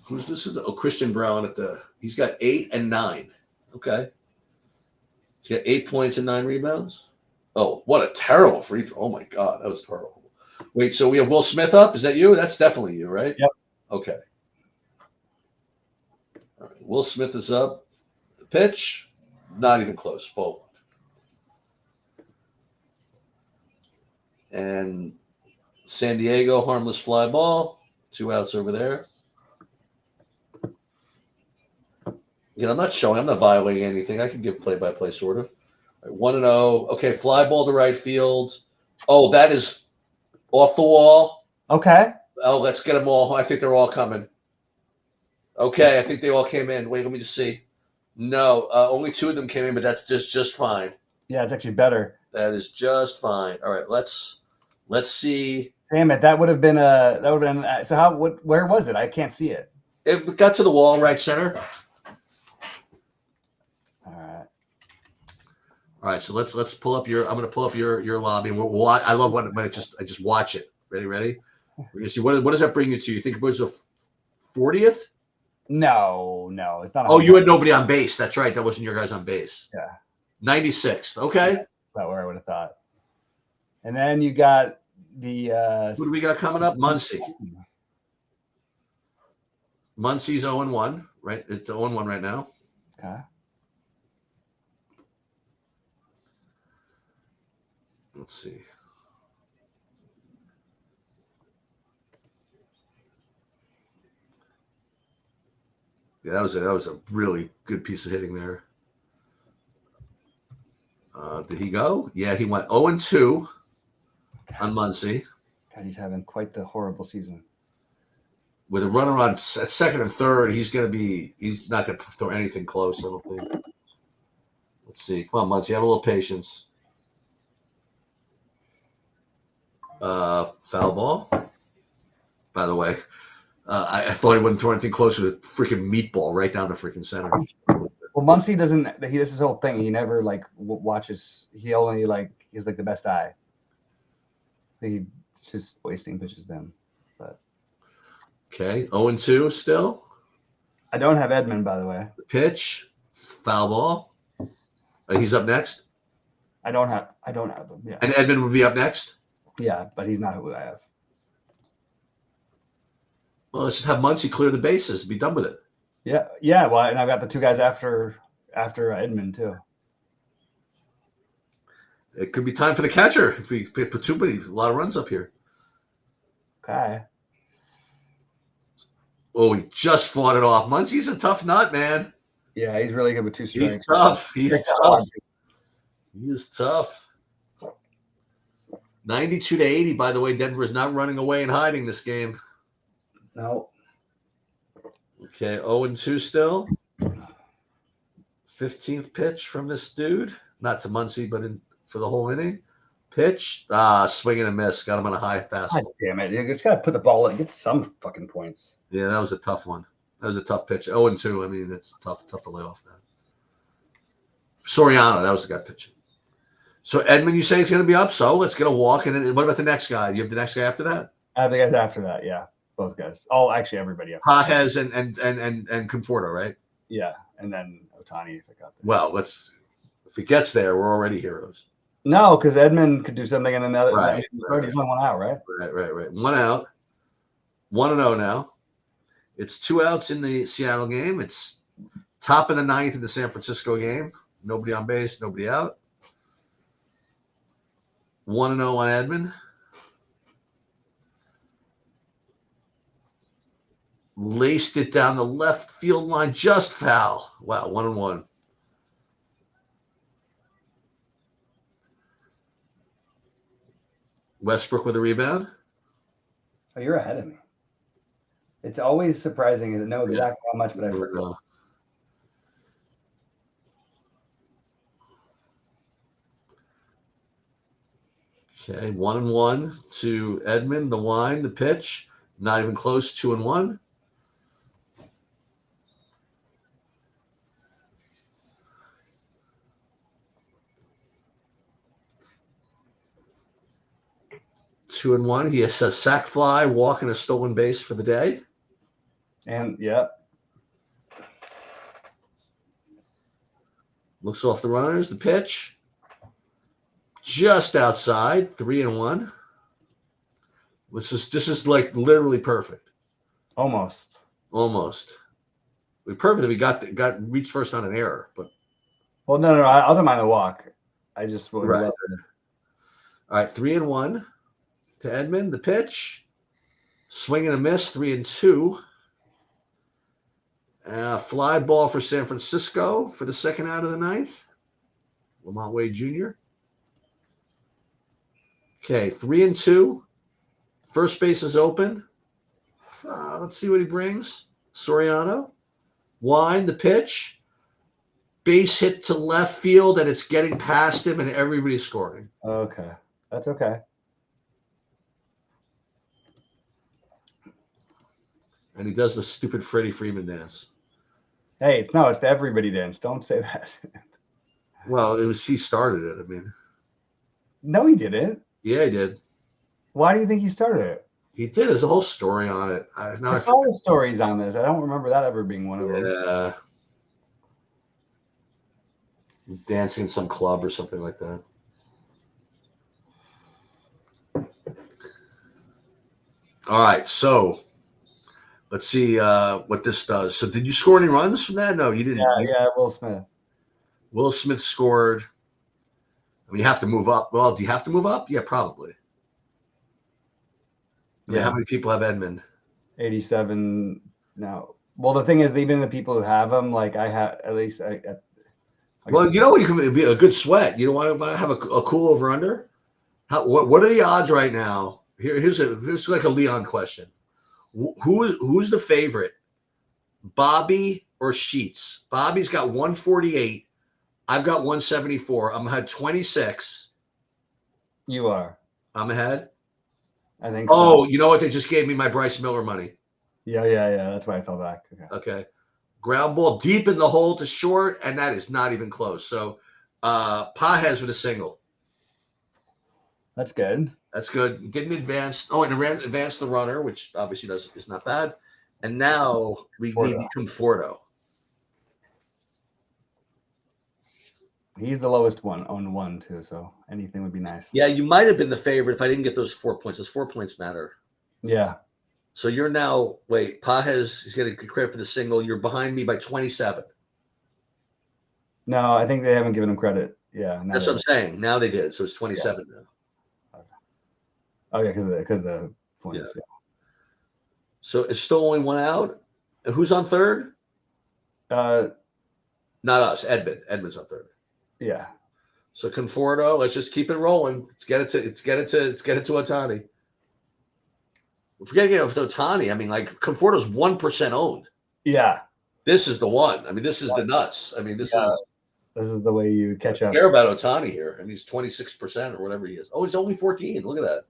Who's this? Oh, Christian Brown he's got 8 and 9. Okay. He's got 8 points and 9 rebounds. Oh, what a terrible free throw. Oh my God, that was terrible. Wait, so we have Will Smith up? Is that you? That's definitely you, right? Yep. Okay. All right. Will Smith is up. The pitch, not even close. Ball And San Diego, harmless fly ball. 2 outs over there. I'm not showing. I'm not violating anything. I can give play-by-play sort of. 1-0. Okay, fly ball to right field. Oh, that is off the wall. Okay. Oh, let's get them all. I think they're all coming. Okay, I think they all came in. Wait, let me just see. No, only 2 of them came in, but that's just fine. Yeah, it's actually better. That is just fine. All right, let's see. Damn it, that would have been so how where was it? I can't see it. It got to the wall, right center. All right, so let's pull up your. I'm going to pull up your lobby. And I love when I just watch it. Ready? We're gonna see what does that bring you to? You think it was a 40th? No, it's not. Oh, you had nobody on base. That's right. That wasn't your guys on base. Yeah. 96th. Okay. About where I would have thought. And then you got the. Who do we got coming up? Muncie. Muncie's 0-1. Right. It's 0-1 right now. Okay. Let's see. Yeah, that was a really good piece of hitting there. Did he go? Yeah, he went 0-2 on Muncie. God, he's having quite the horrible season. With a runner on at second and third, he's not going to throw anything close, I don't think. Let's see. Come on, Muncie, have a little patience. Foul ball. By the way, I thought he wouldn't throw anything closer to freaking meatball right down the freaking center. Well, Muncie doesn't. He does his whole thing. He never watches. He only he's the best eye. He's just wasting pitches then. But okay, 0-2 still. I don't have Edmund, by the way. The pitch, foul ball. He's up next. I don't have him. Yeah. And Edmund would be up next. Yeah, but he's not who I have. Well, let's just have Muncie clear the bases and be done with it. Yeah. Well, and I've got the 2 guys after Edmund too. It could be time for the catcher if we put too many, a lot of runs up here. Okay. Oh, he just fought it off. Muncie's a tough nut, man. Yeah, he's really good with 2 strikes. He's tough. He's tough. He is tough. 92-80. By the way, Denver is not running away and hiding this game. No. Okay, 0-2 still. 15th pitch from this dude. Not to Muncie, but for the whole inning. Pitch. Swing and a miss. Got him on a high fastball. God damn it. You just got to put the ball in. Get some fucking points. Yeah, that was a tough one. That was a tough pitch. 0-2. I mean, it's tough to lay off that. Soriano, that was the guy pitching. So Edmund, you say he's going to be up. So let's get a walk. And then what about the next guy? You have the next guy after that? I have the guys after that. Yeah, both guys. Oh, actually, everybody. Pages and Conforto, right? Yeah, and then Ohtani if it got there. Well, if it gets there, we're already heroes. No, because Edmund could do something in another. Right, He's only 1 out, right? Right. 1 out. 1-0 now. It's 2 outs in the Seattle game. It's top of the 9th in the San Francisco game. Nobody on base, nobody out. 1-0 on Edmund. Laced it down the left field line, just foul. Wow, 1-1. Westbrook with a rebound. Oh, you're ahead of me. It's always surprising to know exactly how much, but I forgot. Okay, 1-1 to Edmund. The line, the pitch, not even close. 2-1. Two and one. He has a sack fly, walk, and a stolen base for the day. And yeah. Looks off the runners. The pitch. Just outside. 3-1. This is like literally perfect. Almost. We perfect. We got reached first on an error, but. Well, no. I don't mind the walk. I just would. Right. All right, 3-1. to Edman. The pitch. Swing and a miss, 3-2. Fly ball for San Francisco for the second out of the ninth. Lamont Wade Jr. Okay, 3-2. First base is open. Let's see what he brings. Soriano. Wind the pitch. Base hit to left field, and it's getting past him, and everybody's scoring. Okay. That's okay. And he does the stupid Freddie Freeman dance. Hey, it's the everybody dance. Don't say that. Well, he started it. I mean, no, he didn't. Yeah, he did. Why do you think he started it? He did. There's a whole story on it. I saw the stories on this. I don't remember that ever being one of them. Yeah. Dancing in some club or something like that. All right, so let's see what this does. So did you score any runs from that? No, you didn't. Yeah, Will Smith. Will Smith scored. I mean, you have to move up. Well, do you have to move up? Yeah, probably. I mean, how many people have Edmund? 87 now. Well, the thing is, even the people who have them, like I have, at least well, you know, you can be a good sweat. You don't want to have a cool over under. What are the odds right now? Here's like a Leon question. Who's the favorite? Bobby or Sheets? Bobby's got 148. I've got 174. I'm ahead 26. You are. I'm ahead. I think so. Oh, you know what? They just gave me my Bryce Miller money. Yeah. That's why I fell back. Okay. Ground ball deep in the hole to short, and that is not even close. So Pajes with a single. That's good. That's good. Getting advanced. Oh, and advance the runner, which obviously is not bad. And now we need Conforto. He's the lowest one on one too, so anything would be nice. Yeah, you might have been the favorite if I didn't get those 4 points. Those 4 points matter. Yeah. So you're now Pajes is getting credit for the single. You're behind me by 27. No, I think they haven't given him credit. Yeah, that's what I'm saying. Now they did, so it's 27 now. Okay. Oh yeah, because the points. Yeah. So it's still only one out. And who's on third? Not us. Edmund's on third. Yeah. So Conforto, let's just keep it rolling. Let's get it to Ohtani. Forget Ohtani. I mean, like Conforto's 1% owned. Yeah. This is the one. I mean, this is the nuts. I mean, this is the way you catch up. I care about Ohtani here, and he's 26% or whatever he is. Oh, he's only 14. Look at that.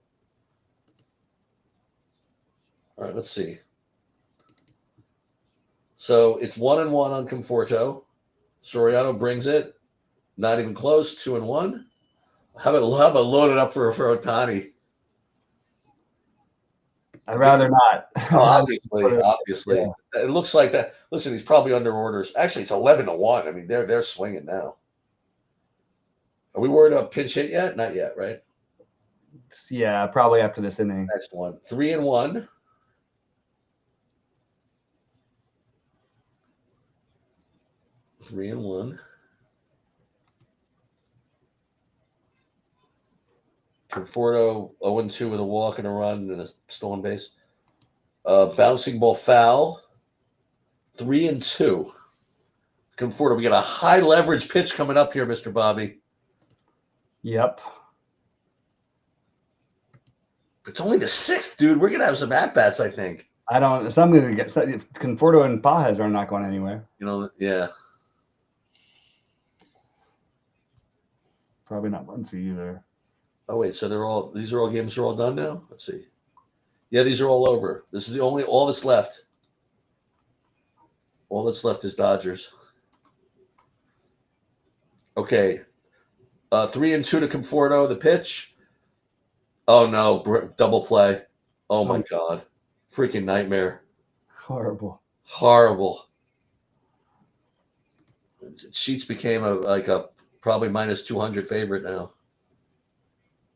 All right, let's see. So it's 1-1 on Conforto. Soriano brings it. Not even close. 2-1. How about load it up for Ohtani? I'd rather not. Obviously. Yeah. It looks like that. Listen, he's probably under orders. Actually, it's 11-1. I mean, they're swinging now. Are we worried about pinch hit yet? Not yet, right? Yeah, probably after this inning. Next one. 3-1. Conforto 0-2 with a walk and a run and a stolen base. Bouncing ball foul. 3-2. Conforto, we got a high leverage pitch coming up here, Mr. Bobby. Yep. It's only the 6th, dude. We're gonna have some at bats, I think. Some gonna get Conforto and Pajes are not going anywhere. Yeah. Probably not Muncie either. Oh wait, so these games are all done now? Let's see. Yeah, these are all over. This is all that's left. All that's left is Dodgers. Okay. 3-2 to Conforto, the pitch. Oh no, double play. Oh my God. Freaking nightmare. Horrible. Sheets became a probably minus 200 favorite now.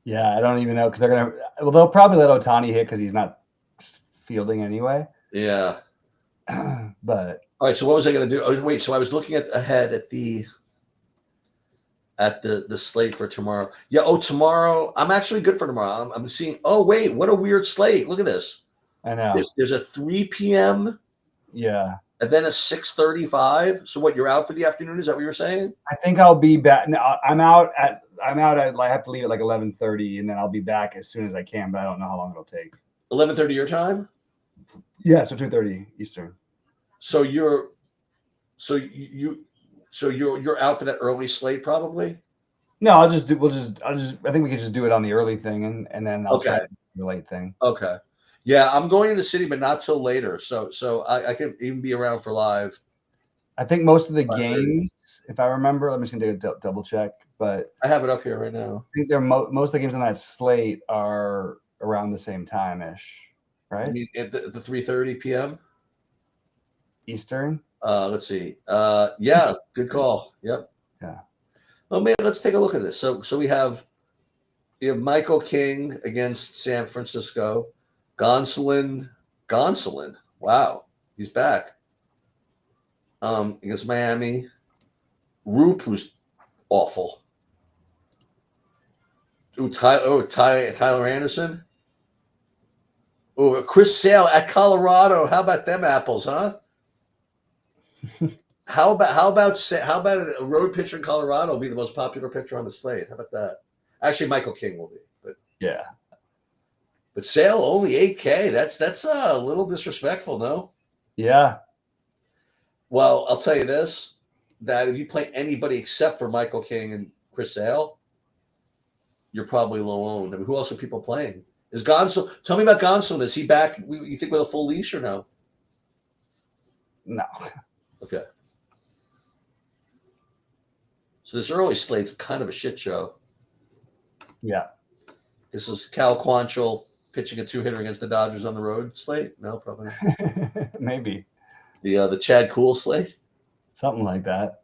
Yeah, I don't even know because they'll probably let Ohtani hit because he's not fielding anyway. Yeah. But all right, so what was I going to do? Oh, wait, so I was looking ahead at the at the slate for tomorrow. Yeah. Oh, tomorrow. I'm actually good for tomorrow. I'm seeing. Oh, wait. What a weird slate. Look at this. I know. There's a 3 p.m. Yeah. and then a 6:35. So what? You're out for the afternoon? Is that what you were saying? I think I'll be back. No, I'm out at. I have to leave at like 11:30, and then I'll be back as soon as I can. But I don't know how long it'll take. 11:30 your time. Yeah, so 2:30 Eastern. So you're out for that early slate probably. No, I think we can just do it on the early thing, and then I'll try the late thing. Okay. Yeah, I'm going in the city, but not till later. So I can even be around for live. I think most of the games, if I remember, I'm just gonna do a double check, but I have it up here right now. I think most of the games on that slate are around the same time ish, right? I mean, at the 3:30 p.m. Eastern. Let's see. Yeah, good call. Yep. Yeah. Oh man, let's take a look at this. So we have Michael King against San Francisco. Gonsolin. Wow, he's back. Against Miami. Roop, who's awful. Tyler Anderson. Oh, Chris Sale at Colorado. How about them apples, huh? How about a road pitcher in Colorado will be the most popular pitcher on the slate? How about that? Actually, Michael King will be, but yeah. But Sale only 8K. That's a little disrespectful, no? Yeah. Well, I'll tell you this: that if you play anybody except for Michael King and Chris Sale, you're probably low owned. I mean, who else are people playing? Is Gonsolin? Tell me about Gonsolin. Is he back? You think with a full leash or no? No. Okay. So this early slate's kind of a shit show. Yeah. This is Cal Quantrill pitching a 2-hitter against the Dodgers on the road slate. No, probably not. Maybe. The Chad Kuhl slate. Something like that.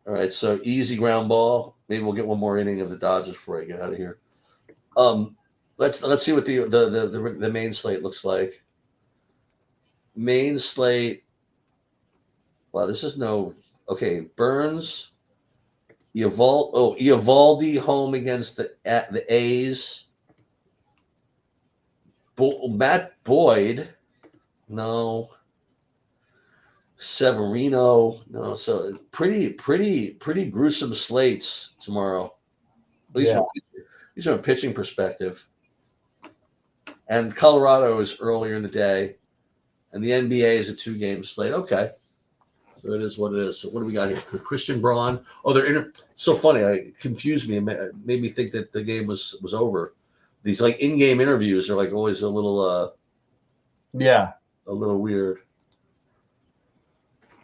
All right, so easy ground ball. Maybe we'll get one more inning of the Dodgers before I get out of here. Let's see what the main slate looks like. Main slate. Wow, this is no okay. Burns, Eovaldi home against the A's. Matt Boyd, no. Severino, no. So pretty gruesome slates tomorrow. At least from a pitching perspective. And Colorado is earlier in the day, and the NBA is a 2-game slate. Okay, so it is what it is. So what do we got here? Christian Braun. Oh, they're so funny. It confused me. It made me think that the game was over. These like in-game interviews are like always a little a little weird.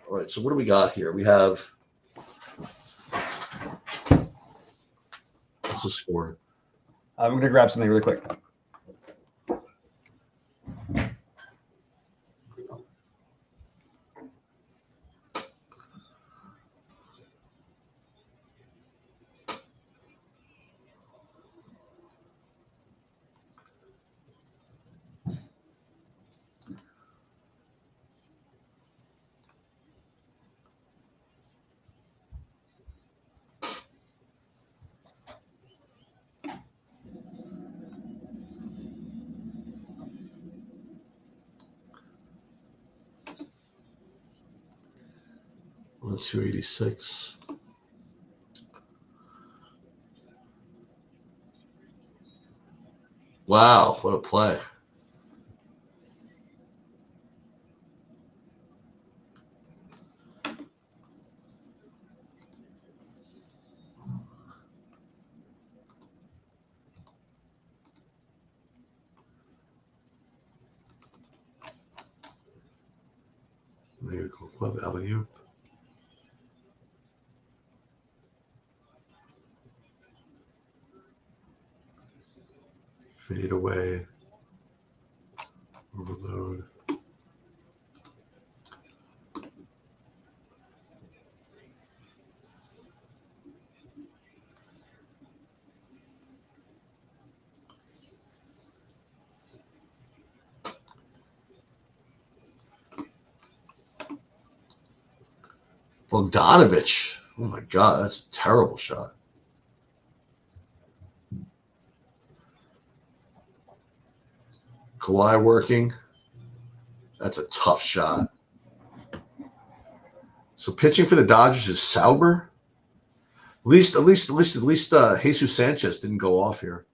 All right, so what do we got here? We have what's the score? I'm going to grab something really quick. Well, 286. Wow, what a play. Miracle Club alley-oop. Fade away. Overload. Bogdanovich. Oh my God, that's a terrible shot. Kawhi working. That's a tough shot. So pitching for the Dodgers is Sauber. At least, Jesus Sanchez didn't go off here.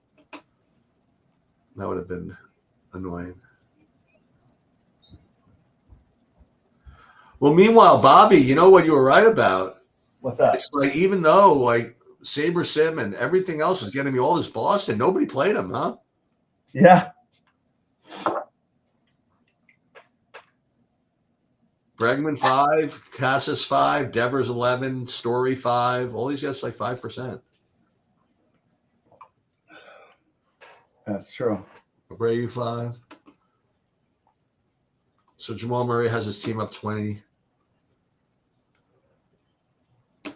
That would have been annoying. Well, meanwhile, Bobby, you know what you were right about? What's that? It's like even though like Saber Sim and everything else was getting me all this Boston, nobody played him, huh? Yeah. Bregman 5, Cassis 5, Devers 11, Story 5. All these guys like 5%. That's true. Abreu 5. So Jamal Murray has his team up 20. Let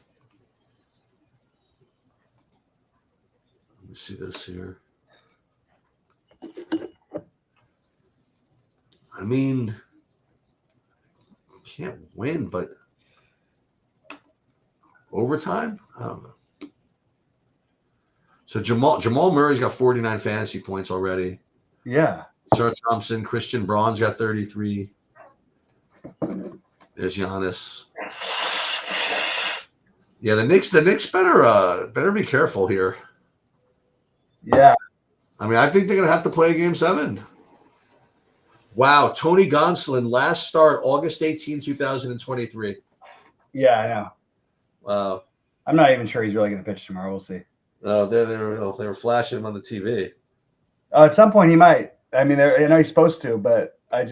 me see this here. I mean, can't win, but overtime? I don't know. So Jamal Murray's got 49 fantasy points already. Yeah. Sarah Thompson, Christian Braun's got 33. There's Giannis. Yeah, the Knicks better be careful here. Yeah. I mean, I think they're gonna have to play Game 7. Wow, Tony Gonsolin, last start August 18, 2023. Yeah, I know. Wow. I'm not even sure he's really going to pitch tomorrow. We'll see. Oh, they were flashing him on the TV. At some point, he might. I mean, I know he's supposed to, but I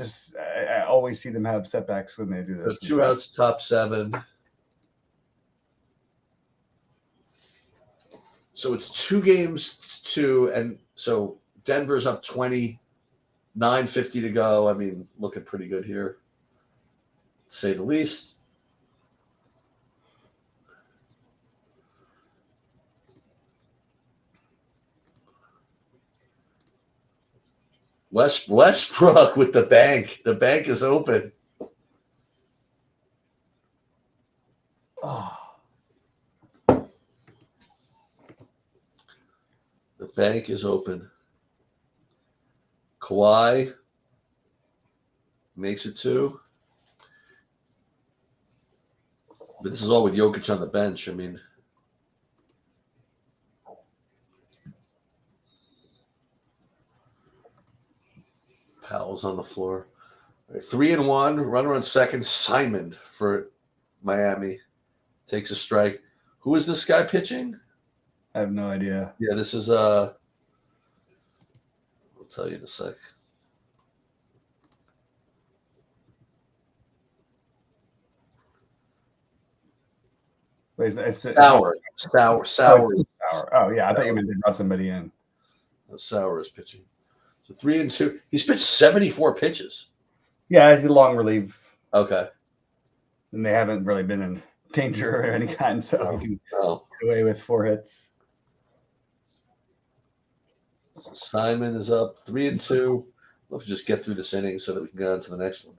always see them have setbacks when they do this. So 2 outs, top 7. So it's 2 games to 2, and so Denver's up 20, 9:50 to go. I mean, looking pretty good here, to say the least. Westbrook with the bank. The bank is open. Oh. The bank is open. Kawhi makes it 2. But this is all with Jokic on the bench. I mean, Powell's on the floor. 3-1, runner on second. Simon for Miami takes a strike. Who is this guy pitching? I have no idea. Yeah, this is I'll tell you in a sec. Wait, Sour. Oh, yeah. I thought you meant they brought somebody in. No, Sour is pitching. So 3-2. He's pitched 74 pitches. Yeah, he's a long relief. Okay. And they haven't really been in danger of any kind, so he can get away with 4 hits. So Simon is up 3-2. Let's just get through this inning so that we can go on to the next one.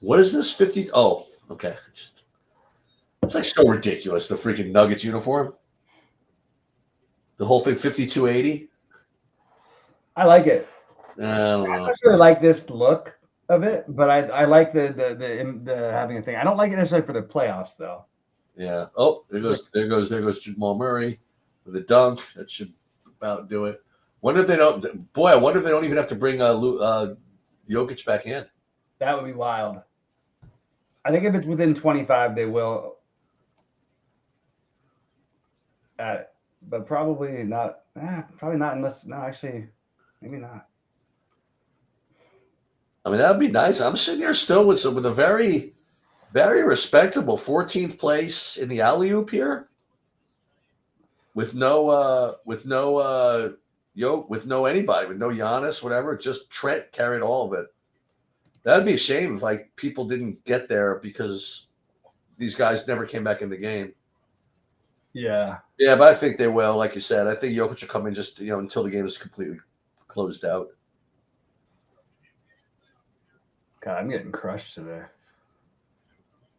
What is this? 50? Oh, okay. It's like so ridiculous, the freaking Nuggets uniform. The whole thing, 5280. I like it. I don't know. I don't really like this look of it, but I like the having a thing. I don't like it necessarily for the playoffs, though. Yeah. Oh, there goes Jamal Murray with a dunk. That should about do it. Wonder if they don't. Boy, I wonder if they don't even have to bring Jokic back in. That would be wild. I think if it's within 25, they will. But probably not. Probably not unless. No, actually, maybe not. I mean, that would be nice. I'm sitting here still with a very, very respectable 14th place in the alley-oop here, with no anybody, with no Giannis, whatever. Just Trent carried all of it. That'd be a shame if like people didn't get there because these guys never came back in the game. Yeah. Yeah, but I think they will. Like you said, I think Jokic will come in just until the game is completely closed out. God, I'm getting crushed today.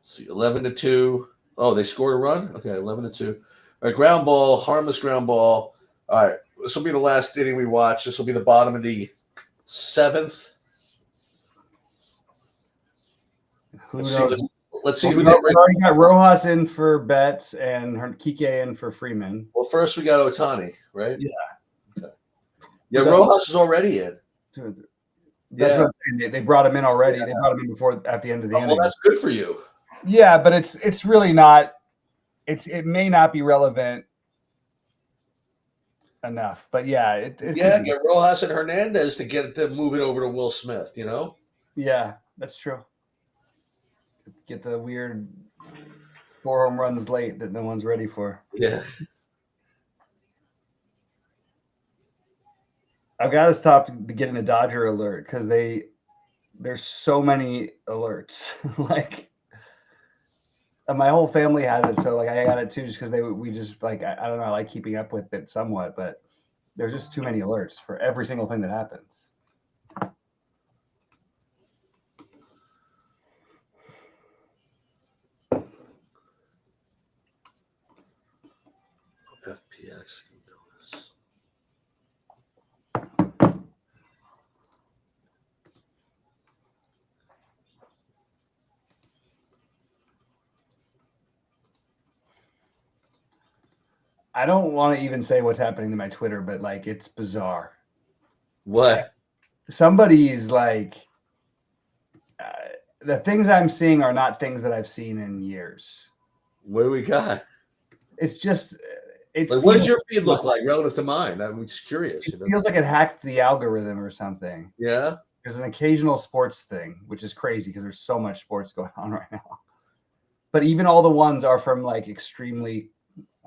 See, 11-2. Oh, they scored a run? Okay, 11-2. All right, ground ball, harmless ground ball. All right, this will be the last inning we watch. This will be the bottom of the 7th. Let's see who they bring. We already got Rojas in for Betts and Kike in for Freeman. Well, first we got Ohtani, right? Yeah. Okay. Yeah, Rojas is already in. That's what I'm saying. They brought him in already. Yeah. They brought him in before at the end of the inning. Well, that's good for you. Yeah, but it's really not. It may not be relevant enough, but yeah, get Rojas and Hernandez to move it over to Will Smith. You know. Yeah, that's true. Get the weird 4 home runs late that no one's ready for. Yeah. I've got to stop getting the Dodger alert because there's so many alerts. Like, and my whole family has it, so like I got it too, just because we just like I don't know, I like keeping up with it somewhat, but there's just too many alerts for every single thing that happens. FPX can do this. I don't want to even say what's happening to my Twitter, but like it's bizarre. What? Somebody's like, the things I'm seeing are not things that I've seen in years. What do we got? It's just, like, what does your feed look like relative to mine? I'm just curious. It feels like it hacked the algorithm or something. Yeah. There's an occasional sports thing, which is crazy because there's so much sports going on right now. But even all the ones are from like extremely,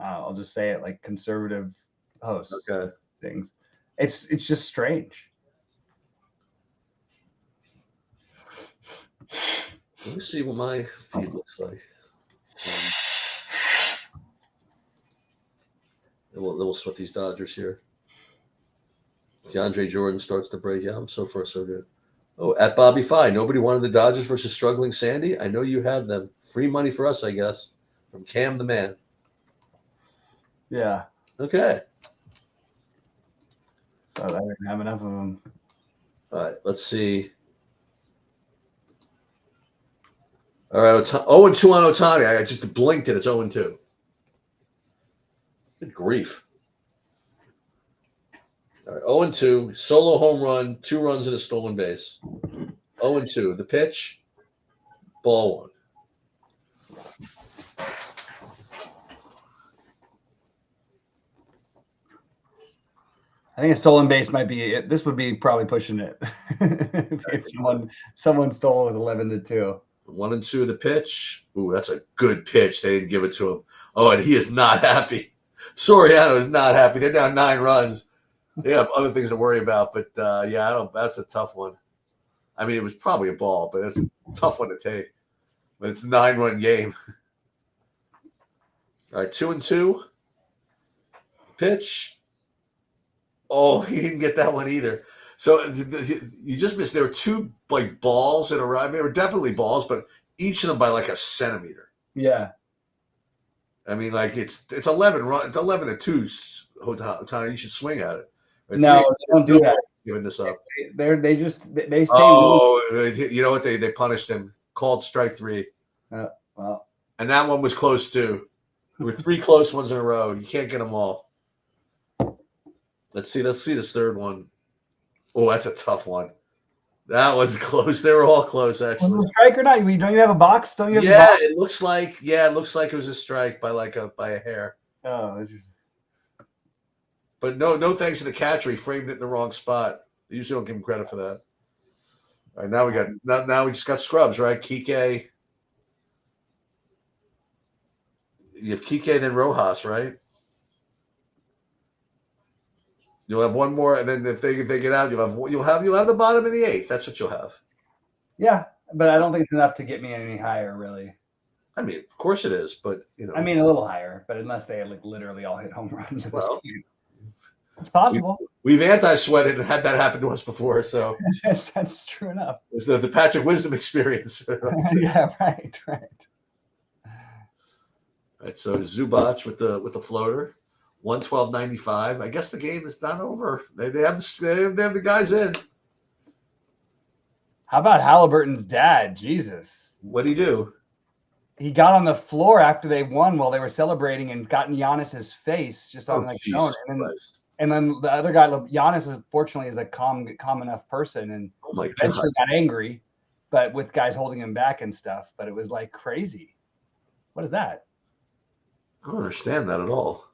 I'll just say it, like conservative hosts. Okay. Things. It's just strange. Let me see what my feed looks like. We'll sweat these Dodgers here. DeAndre Jordan starts to break. Yeah, so far so good. Oh, at Bobby Fi, nobody wanted the Dodgers versus struggling Sandy. I know you had them. Free money for us, I guess. From Cam the Man. Yeah. Okay. Oh, I didn't have enough of them. All right, let's see. All right, 0-2 on Ohtani. I just blinked it. It's 0-2. Good grief. All right, 0-2. Solo home run, 2 runs and a stolen base. 0-2. The pitch, ball 1. I think a stolen base might be it. This would be probably pushing it. If someone stole with 11-2. 1-2 the pitch. Ooh, that's a good pitch. They didn't give it to him. Oh, and he is not happy. Soriano is not happy. They're down 9 runs. They have other things to worry about, but yeah, that's a tough one. I mean, it was probably a ball, but it's a tough one to take. But it's a 9-run game. All right, 2-2. Pitch. Oh, he didn't get that one either. So you just missed. There were 2 like balls in a row. I mean, they were definitely balls, but each of them by like a centimeter. Yeah. I mean, like it's 11 run. It's 11-2. Ohtani, you should swing at it. Or no, they don't do that. Giving this up. They stay. Oh, you know what? They punished him. Called strike 3. Well, and that one was close too. There were 3 close ones in a row. You can't get them all. Let's see this third one. Oh, that's a tough one. That was close. They were all close, actually. Was it a strike or not? Don't you have a box? Don't you have a box? It looks like it was a strike by a hair. Oh, it's just... But no thanks to the catcher. He framed it in the wrong spot. They usually don't give him credit for that. All right, now we just got scrubs, right? Kike. You have Kike, then Rojas, right? You'll have one more, and then if they get out, you'll have the bottom of the 8th. That's what you'll have. Yeah, but I don't think it's enough to get me any higher, really. I mean, of course it is, but you know. I mean, a little higher, but unless they like literally all hit home runs at this point. It's possible. We've anti-sweated and had that happen to us before, so that's true enough. It's the Patrick Wisdom experience. Yeah, right. All right, so Zubac with the floater, 112.95. I guess the game is not over. They have the guys in. How about Halliburton's dad? Jesus. What'd he do? He got on the floor after they won while they were celebrating and got in Giannis's face just on like zone. And then the other guy, Giannis, fortunately, is a calm enough person and eventually got angry, but with guys holding him back and stuff. But it was like crazy. What is that? I don't understand that at all.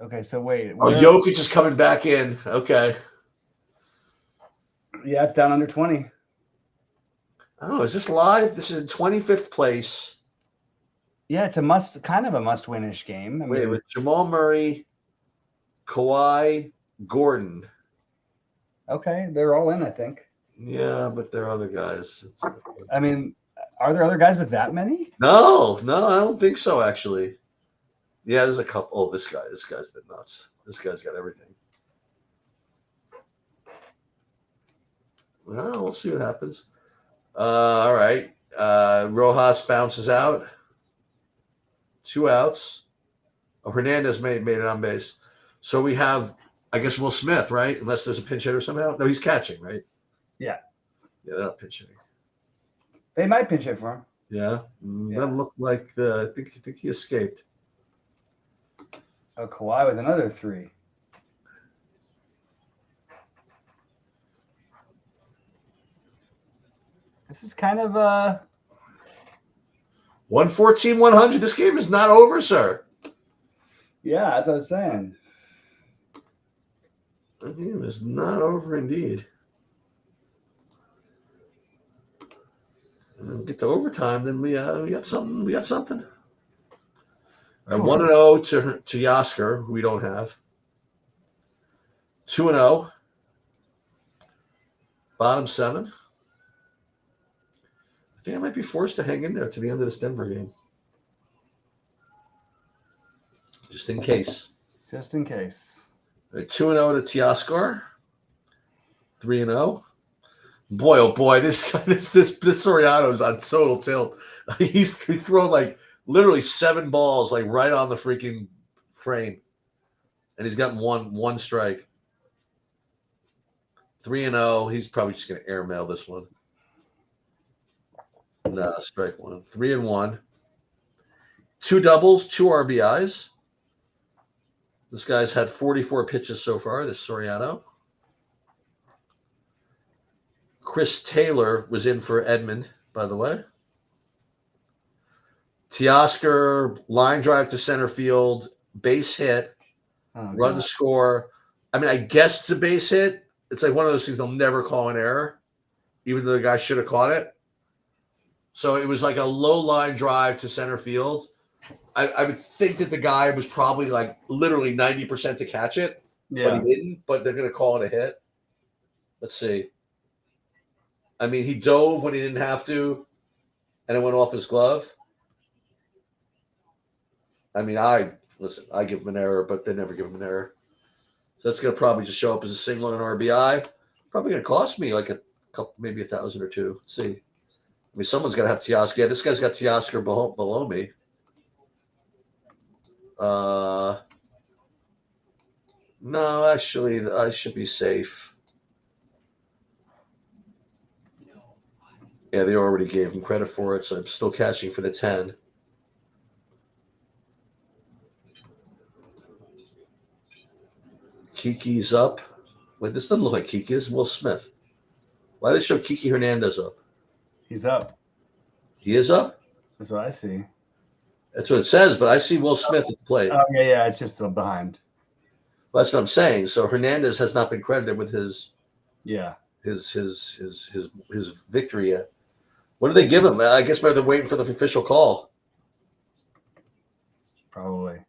Okay, so wait. Oh, Jokic is coming back in. Okay. Yeah, it's down under 20. I don't know. Is this live? This is in 25th place. Yeah, it's kind of a must-win-ish game. Wait, with Jamal Murray, Kawhi, Gordon. Okay, they're all in, I think. Yeah, but there are other guys. I mean, are there other guys with that many? No, I don't think so, actually. Yeah, there's a couple. Oh, this guy's the nuts. This guy's got everything. Well, we'll see what happens. All right. Rojas bounces out. 2 outs. Oh, Hernandez made it on base. So we have, I guess, Will Smith, right? Unless there's a pinch hitter somehow. No, he's catching, right? Yeah. Yeah, they're not pinch hitting. They might pinch hit for him. Yeah. Doesn't look like I think he escaped. Oh, Kawhi with another 3. This is kind of 114-100. This game is not over, sir. Yeah, that's what I was saying. The game is not over indeed. And get to overtime, then we got something. We got something. 1-0 to Yasker, who we don't have. 2-0. Bottom 7. I think I might be forced to hang in there to the end of this Denver game. Just in case. Just in case. 2-0 to Teoscar. 3-0. Boy, oh boy, this Soriano's on total tilt. He's thrown like literally 7 balls like right on the freaking frame, and he's gotten one strike. 3-0. He's probably just gonna airmail this one. No, strike 1. 3-1. 2 doubles, 2 RBIs. This guy's had 44 pitches so far. This Soriano. Chris Taylor was in for Edmund, by the way. Teoscar, line drive to center field, base hit, run score. I mean, I guess it's a base hit. It's like one of those things they'll never call an error, even though the guy should have caught it. So it was like a low line drive to center field. I would think that the guy was probably like literally 90% to catch it, but he didn't. But they're going to call it a hit. Let's see. I mean, he dove when he didn't have to, and it went off his glove. I mean, I give him an error, but they never give him an error. So that's going to probably just show up as a single and an RBI. Probably going to cost me like a couple, maybe 1,000 or 2. Let's see. I mean, someone's got to have Teoscar. Yeah, this guy's got Teoscar below me. No, actually, I should be safe. Yeah, they already gave him credit for it, so I'm still cashing for the 10. Kiki's up. Wait, this doesn't look like Kiki. This is Will Smith. Why did they show Kiki Hernandez up? He's up. He is up? That's what I see. That's what it says, but I see Will Smith at the plate. Oh, yeah, it's just still behind. Well, that's what I'm saying. So Hernandez has not been credited with his victory yet. What do they give him? I guess maybe they're waiting for the official call. Probably.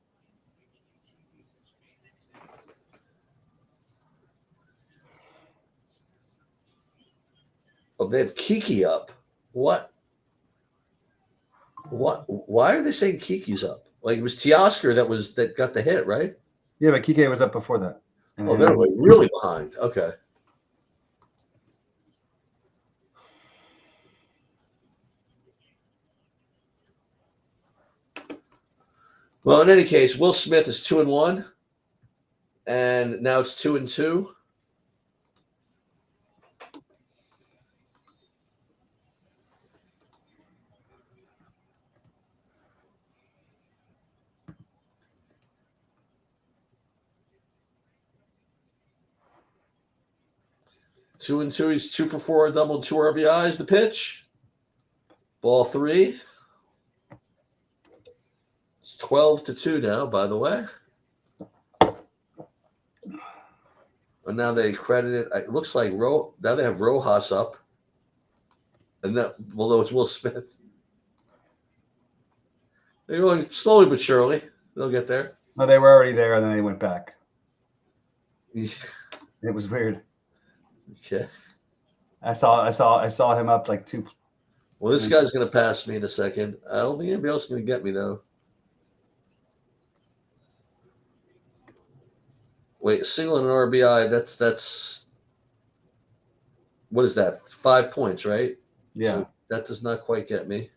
Oh, they have Kiki up. What? Why are they saying Kiki's up? Like it was Teoscar that got the hit, right? Yeah, but Kike was up before that. Oh, they're really behind. Okay. Well, in any case, Will Smith is 2-1, and now it's 2-2. Two and two. He's 2 for 4, a double, 2 RBIs. The pitch. Ball 3. It's 12-2 now, by the way. And now they credit it. It looks like now they have Rojas up. And that, although it's Will Smith. They're going slowly but surely. They'll get there. No, they were already there, and then they went back. Yeah. It was weird. Okay. I saw him up like 2. Well, this guy's going to pass me in a second. I don't think anybody else is going to get me, though. Wait, a single and an RBI, that's what is that? 5 points, right? Yeah. So that does not quite get me.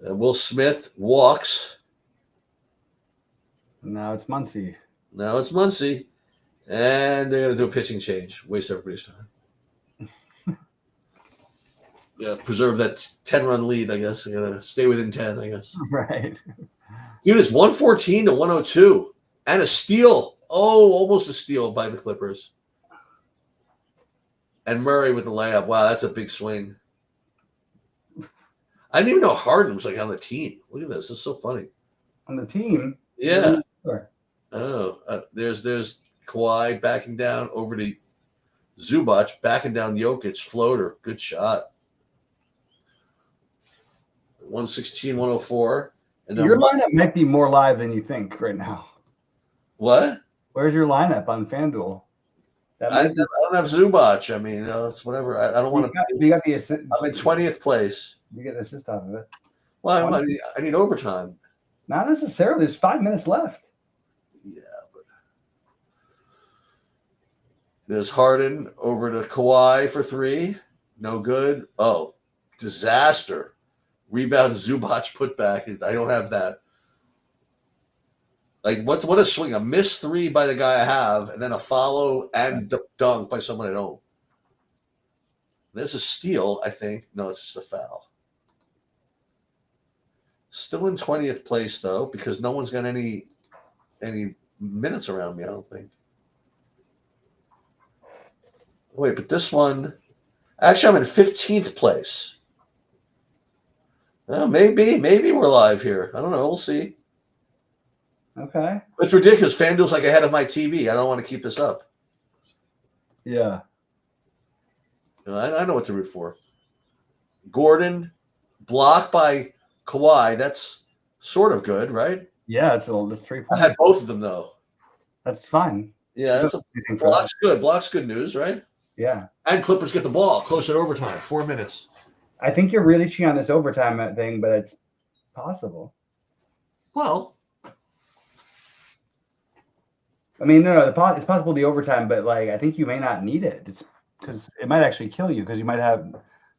Will Smith walks. Now it's Muncy. Now it's Muncy. And they're going to do a pitching change. Waste everybody's time. Yeah, preserve that 10-run lead, I guess. They're going to stay within 10, I guess. Right. Dude, it's 114 to 102. And a steal. Oh, almost a steal by the Clippers. And Murray with the layup. Wow, that's a big swing. I didn't even know Harden was like on the team. Look at this. This is so funny. On the team? Yeah. Sure. I don't know. There's Kawhi backing down over to Zubac, backing down Jokic. Floater. Good shot. 116, 104. And Your lineup might be more live than you think right now. What? Where's your lineup on FanDuel? I don't have Zubac. I mean, it's whatever. I don't want to. You got the assist. I'm in 20th place. You get the assist off of it. Well, I need overtime. Not necessarily. There's 5 minutes left. Yeah, but there's Harden over to Kawhi for 3. No good. Oh, disaster. Rebound Zubac putback. I don't have that. Like, what a swing. A missed 3 by the guy I have, and then a follow and dunk by someone I don't. There's a steal, I think. No, it's just a foul. Still in 20th place, though, because no one's got any minutes around me, I don't think. Wait, but this one... Actually, I'm in 15th place. Well, maybe we're live here. I don't know. We'll see. Okay. It's ridiculous. FanDuel's like ahead of my TV. I don't want to keep this up. Yeah. I know what to root for. Gordon, blocked by Kawhi. That's sort of good, right? Yeah, it's 3 points. I had both of them, though. That's fine. Yeah, block's good. Block's good news, right? Yeah. And Clippers get the ball closer to overtime. 4 minutes. I think you're really cheating on this overtime thing, but it's possible. Well, I mean, no, it's possible the overtime, but like I think you may not need it. It's because it might actually kill you because you might have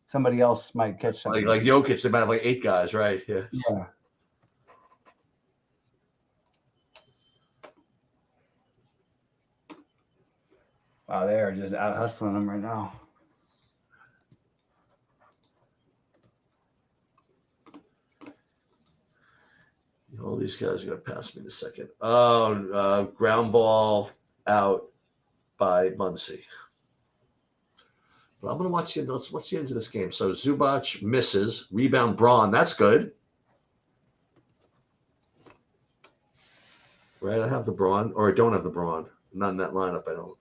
somebody else might catch something. like Jokic, they might have like 8 guys, right? Yeah. Yeah. Wow, they are just out hustling them right now. All these guys are going to pass me in a second. Oh, ground ball out by Muncy. But I'm going to watch the end. Let's watch the end of this game. So Zubac misses. Rebound Braun. That's good. Right, I have the Braun. Or I don't have the Braun. Not in that lineup, I don't.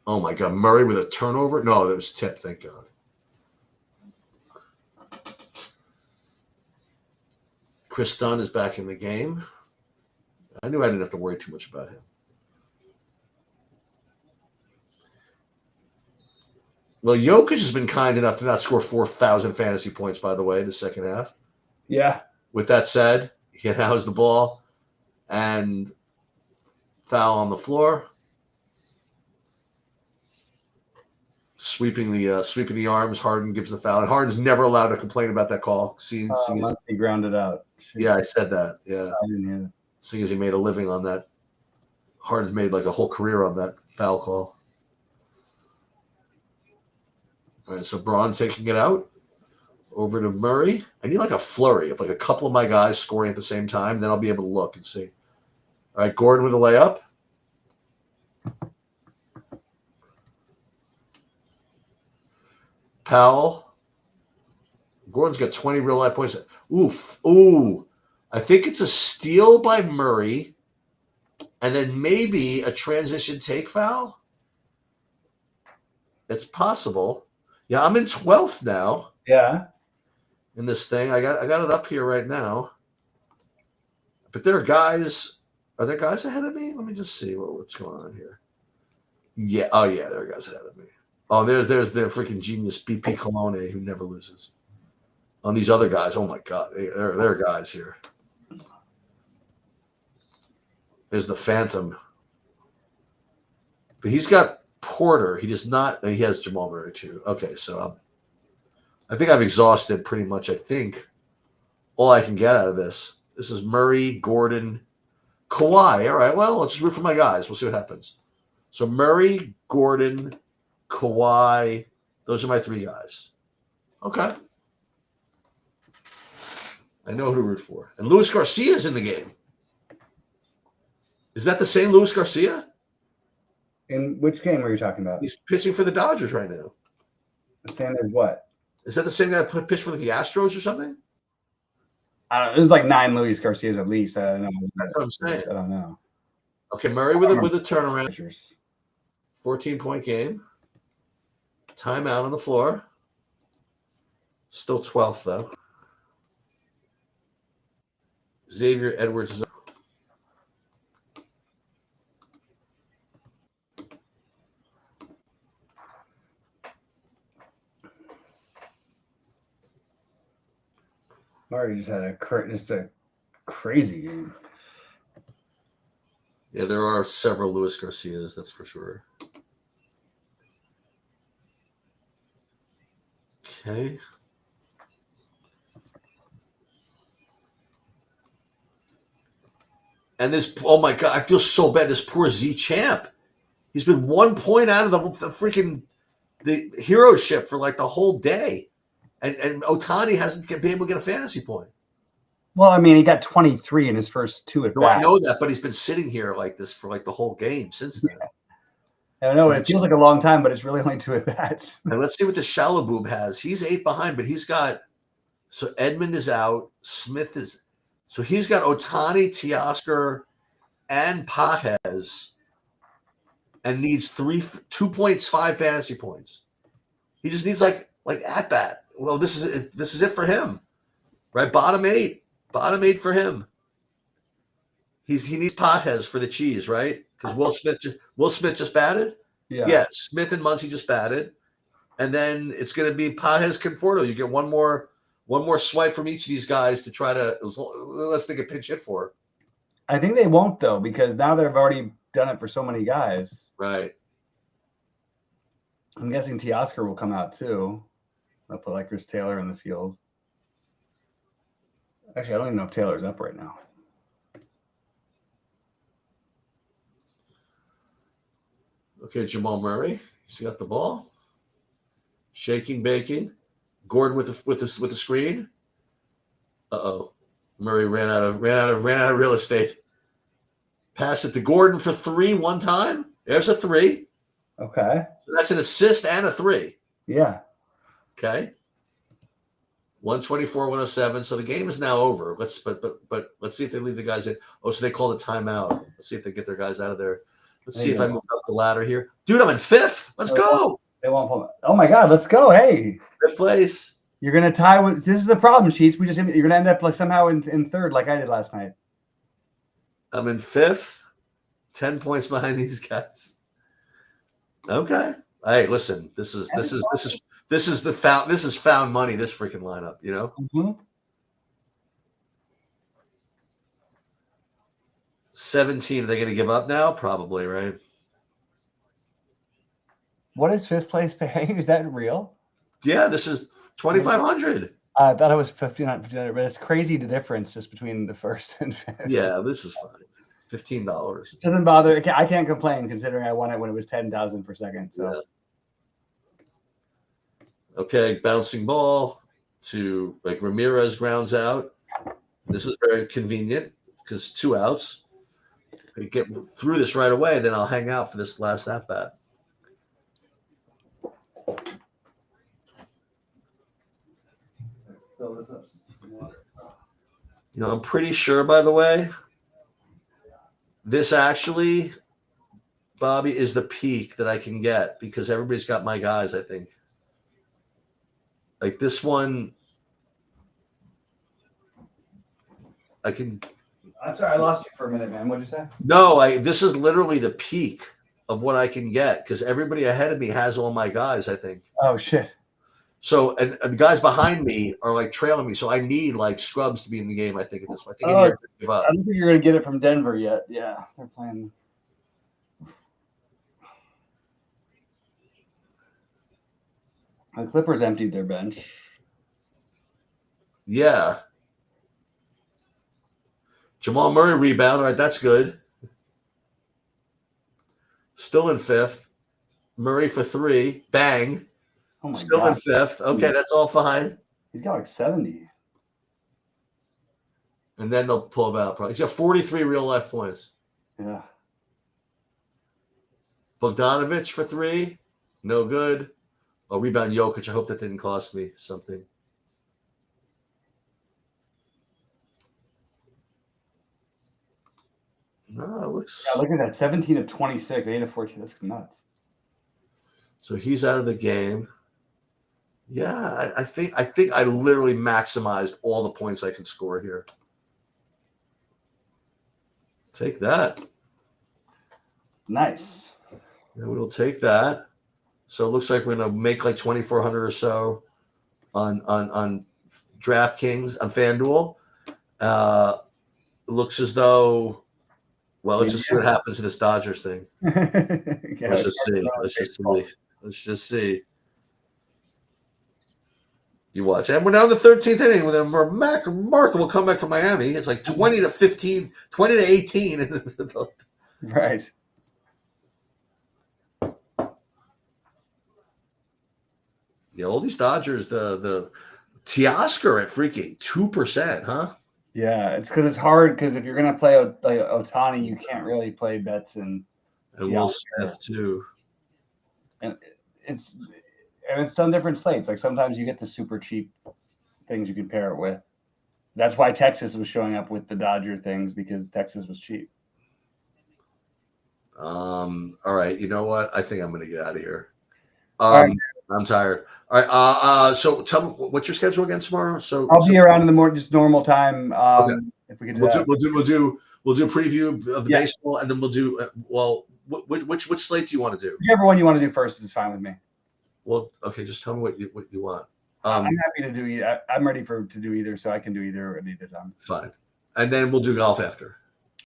Oh, my God. Murray with a turnover? No, that was tipped. Thank God. Chris Dunn is back in the game. I knew I didn't have to worry too much about him. Well, Jokic has been kind enough to not score 4,000 fantasy points, by the way, in the second half. Yeah. With that said, he has the ball and foul on the floor. sweeping the arms. Harden gives the foul. And Harden's never allowed to complain about that call. Seeing he grounded out. Shoot. Yeah, I said that. Yeah, I didn't hear that. seeing as he made a living on that. Harden's made like a whole career on that foul call. All right, so Braun taking it out over to Murray. I need like a flurry of like a couple of my guys scoring at the same time. Then I'll be able to look and see. All right, Gordon with a layup. Powell. Gordon's got 20 real life points. Oof. Ooh. I think it's a steal by Murray and then maybe a transition take foul. It's possible. Yeah, I'm in 12th now. Yeah. In this thing. I got it up here right now. But there are guys. Are there guys ahead of me? Let me just see what's going on here. Yeah. Oh, yeah. There are guys ahead of me. Oh, there's their freaking genius BP Colone who never loses. On these other guys, oh my God, there are guys here. There's the Phantom, but he's got Porter. He does not. He has Jamal Murray too. Okay, so I think I've exhausted pretty much. I think all I can get out of this. This is Murray, Gordon, Kawhi. All right, well, let's just root for my guys. We'll see what happens. So Murray, Gordon, Kawhi. Those are my three guys. Okay. I know who to root for. And Luis Garcia's in the game. Is that the same Luis Garcia? In which game were you talking about? He's pitching for the Dodgers right now. The Sanders what? Is that the same guy that pitched for the Astros or something? I don't know. There's like 9 Luis Garcias at least. I don't know. That's what I'm saying. I don't know. Okay, Murray with a turnaround. 14-point game. Timeout on the floor. Still 12th, though. Xavier Edwards. Murray just had a crazy game. Yeah, there are several Luis Garcias, that's for sure. Okay. And this, oh my God, I feel so bad. This poor Z Champ. He's been 1 point out of the freaking the hero ship for like the whole day. And Ohtani hasn't been able to get a fantasy point. Well, I mean, he got 23 in his first 2 at bat. I know that, but he's been sitting here like this for like the whole game since then. I know it feels like a long time, but it's really only 2 at bats. And let's see what the shallow boob has. He's 8 behind, but he's got Edmund is out. Smith is so he's got Ohtani, Teoscar, and Pages, and needs 2.5 fantasy points. He just needs like at bat. Well, this is it for him, right? Bottom eight for him. He needs Pages for the cheese, right? Because Will Smith just batted. Yeah, Smith and Muncy just batted, and then it's going to be Pages Conforto. You get one more swipe from each of these guys to try to unless they get pinch hit for. I think they won't though, because now they've already done it for so many guys. Right. I'm guessing Teoscar will come out too. They'll put like Chris Taylor in the field. Actually, I don't even know if Taylor's up right now. Okay, Jamal Murray. He's got the ball. Shaking, baking. Gordon with the screen. Uh-oh. Murray ran out of real estate. Passed it to Gordon for 3 one time. There's a 3. Okay. So that's an assist and a 3. Yeah. Okay. 124-107. So the game is now over. Let's see if they leave the guys in. Oh, so they called a timeout. Let's see if they get their guys out of there. Let's see if I move up the ladder here. Dude, I'm in 5th. Let's go. They won't pull it. Oh my God, let's go. Hey. 5th place. You're gonna tie with this is the problem, Sheets. You're gonna end up like somehow in 3rd, like I did last night. I'm in 5th. 10 points behind these guys. Okay. Hey, listen, this is found money, this freaking lineup, you know? Mm-hmm. 17, are they going to give up now? Probably, right? What is fifth place paying? Is that real? Yeah, this is 2,500. I thought it was 1,500, but it's crazy the difference just between the first and fifth. Yeah, this is fine. $15. Doesn't bother. I can't complain considering I won it when it was 10,000 per second. So Yeah. Okay, bouncing ball to like Ramirez grounds out. This is very convenient because 2 outs. I get through this right away, and then I'll hang out for this last at bat. You know, I'm pretty sure, by the way, this actually, Bobby, is the peak that I can get because everybody's got my guys, I think. Like this one, I can. I'm sorry, I lost you for a minute, man. What'd you say? No, this is literally the peak of what I can get because everybody ahead of me has all my guys, I think. Oh, shit. So, and the guys behind me are like trailing me. So I need like scrubs to be in the game, I think, at this point. I think I need to give up. I don't think you're going to get it from Denver yet. Yeah, they're playing. The Clippers emptied their bench. Yeah. Jamal Murray rebound. All right, that's good. Still in fifth. Murray for 3. Bang. Oh my Still God. in fifth. Okay, that's all fine. He's got like 70. And then they'll pull him out. Probably. He's got 43 real life points. Yeah. Bogdanovich for 3. No good. Oh, rebound Jokic. I hope that didn't cost me something. No, it looks. Yeah, look at that. 17 of 26, 8 of 14. That's nuts. So he's out of the game. Yeah, I think I literally maximized all the points I can score here. Take that. Nice. Yeah, we will take that. So it looks like we're gonna make like 2,400 or so on DraftKings on FanDuel. It looks as though. Well, let's just see what happens to this Dodgers thing. Yeah, Let's just see. You watch. And we're now in the 13th inning with a remarkable comeback from Miami. It's like 20 to 15, 20 to 18. Right. Yeah, all these Dodgers, the Teoscar at freaking 2%, huh? Yeah, it's because it's hard because if you're gonna play like Otani, you can't really play bets and Will Smith too. And it's some different slates. Like sometimes you get the super cheap things you can pair it with. That's why Texas was showing up with the Dodger things because Texas was cheap. All right, you know what? I think I'm gonna get out of here. All right. I'm tired. All right. So tell me what's your schedule again tomorrow? So I'll be around in the just normal time. Okay. If we can do we'll that. do a preview of the baseball, and then we'll do which slate do you want to do? Whichever one you want to do first is fine with me. Well, okay, just tell me what you want. I'm happy to do either. I'm ready to do either, so I can do either at either time. Fine, and then we'll do golf after.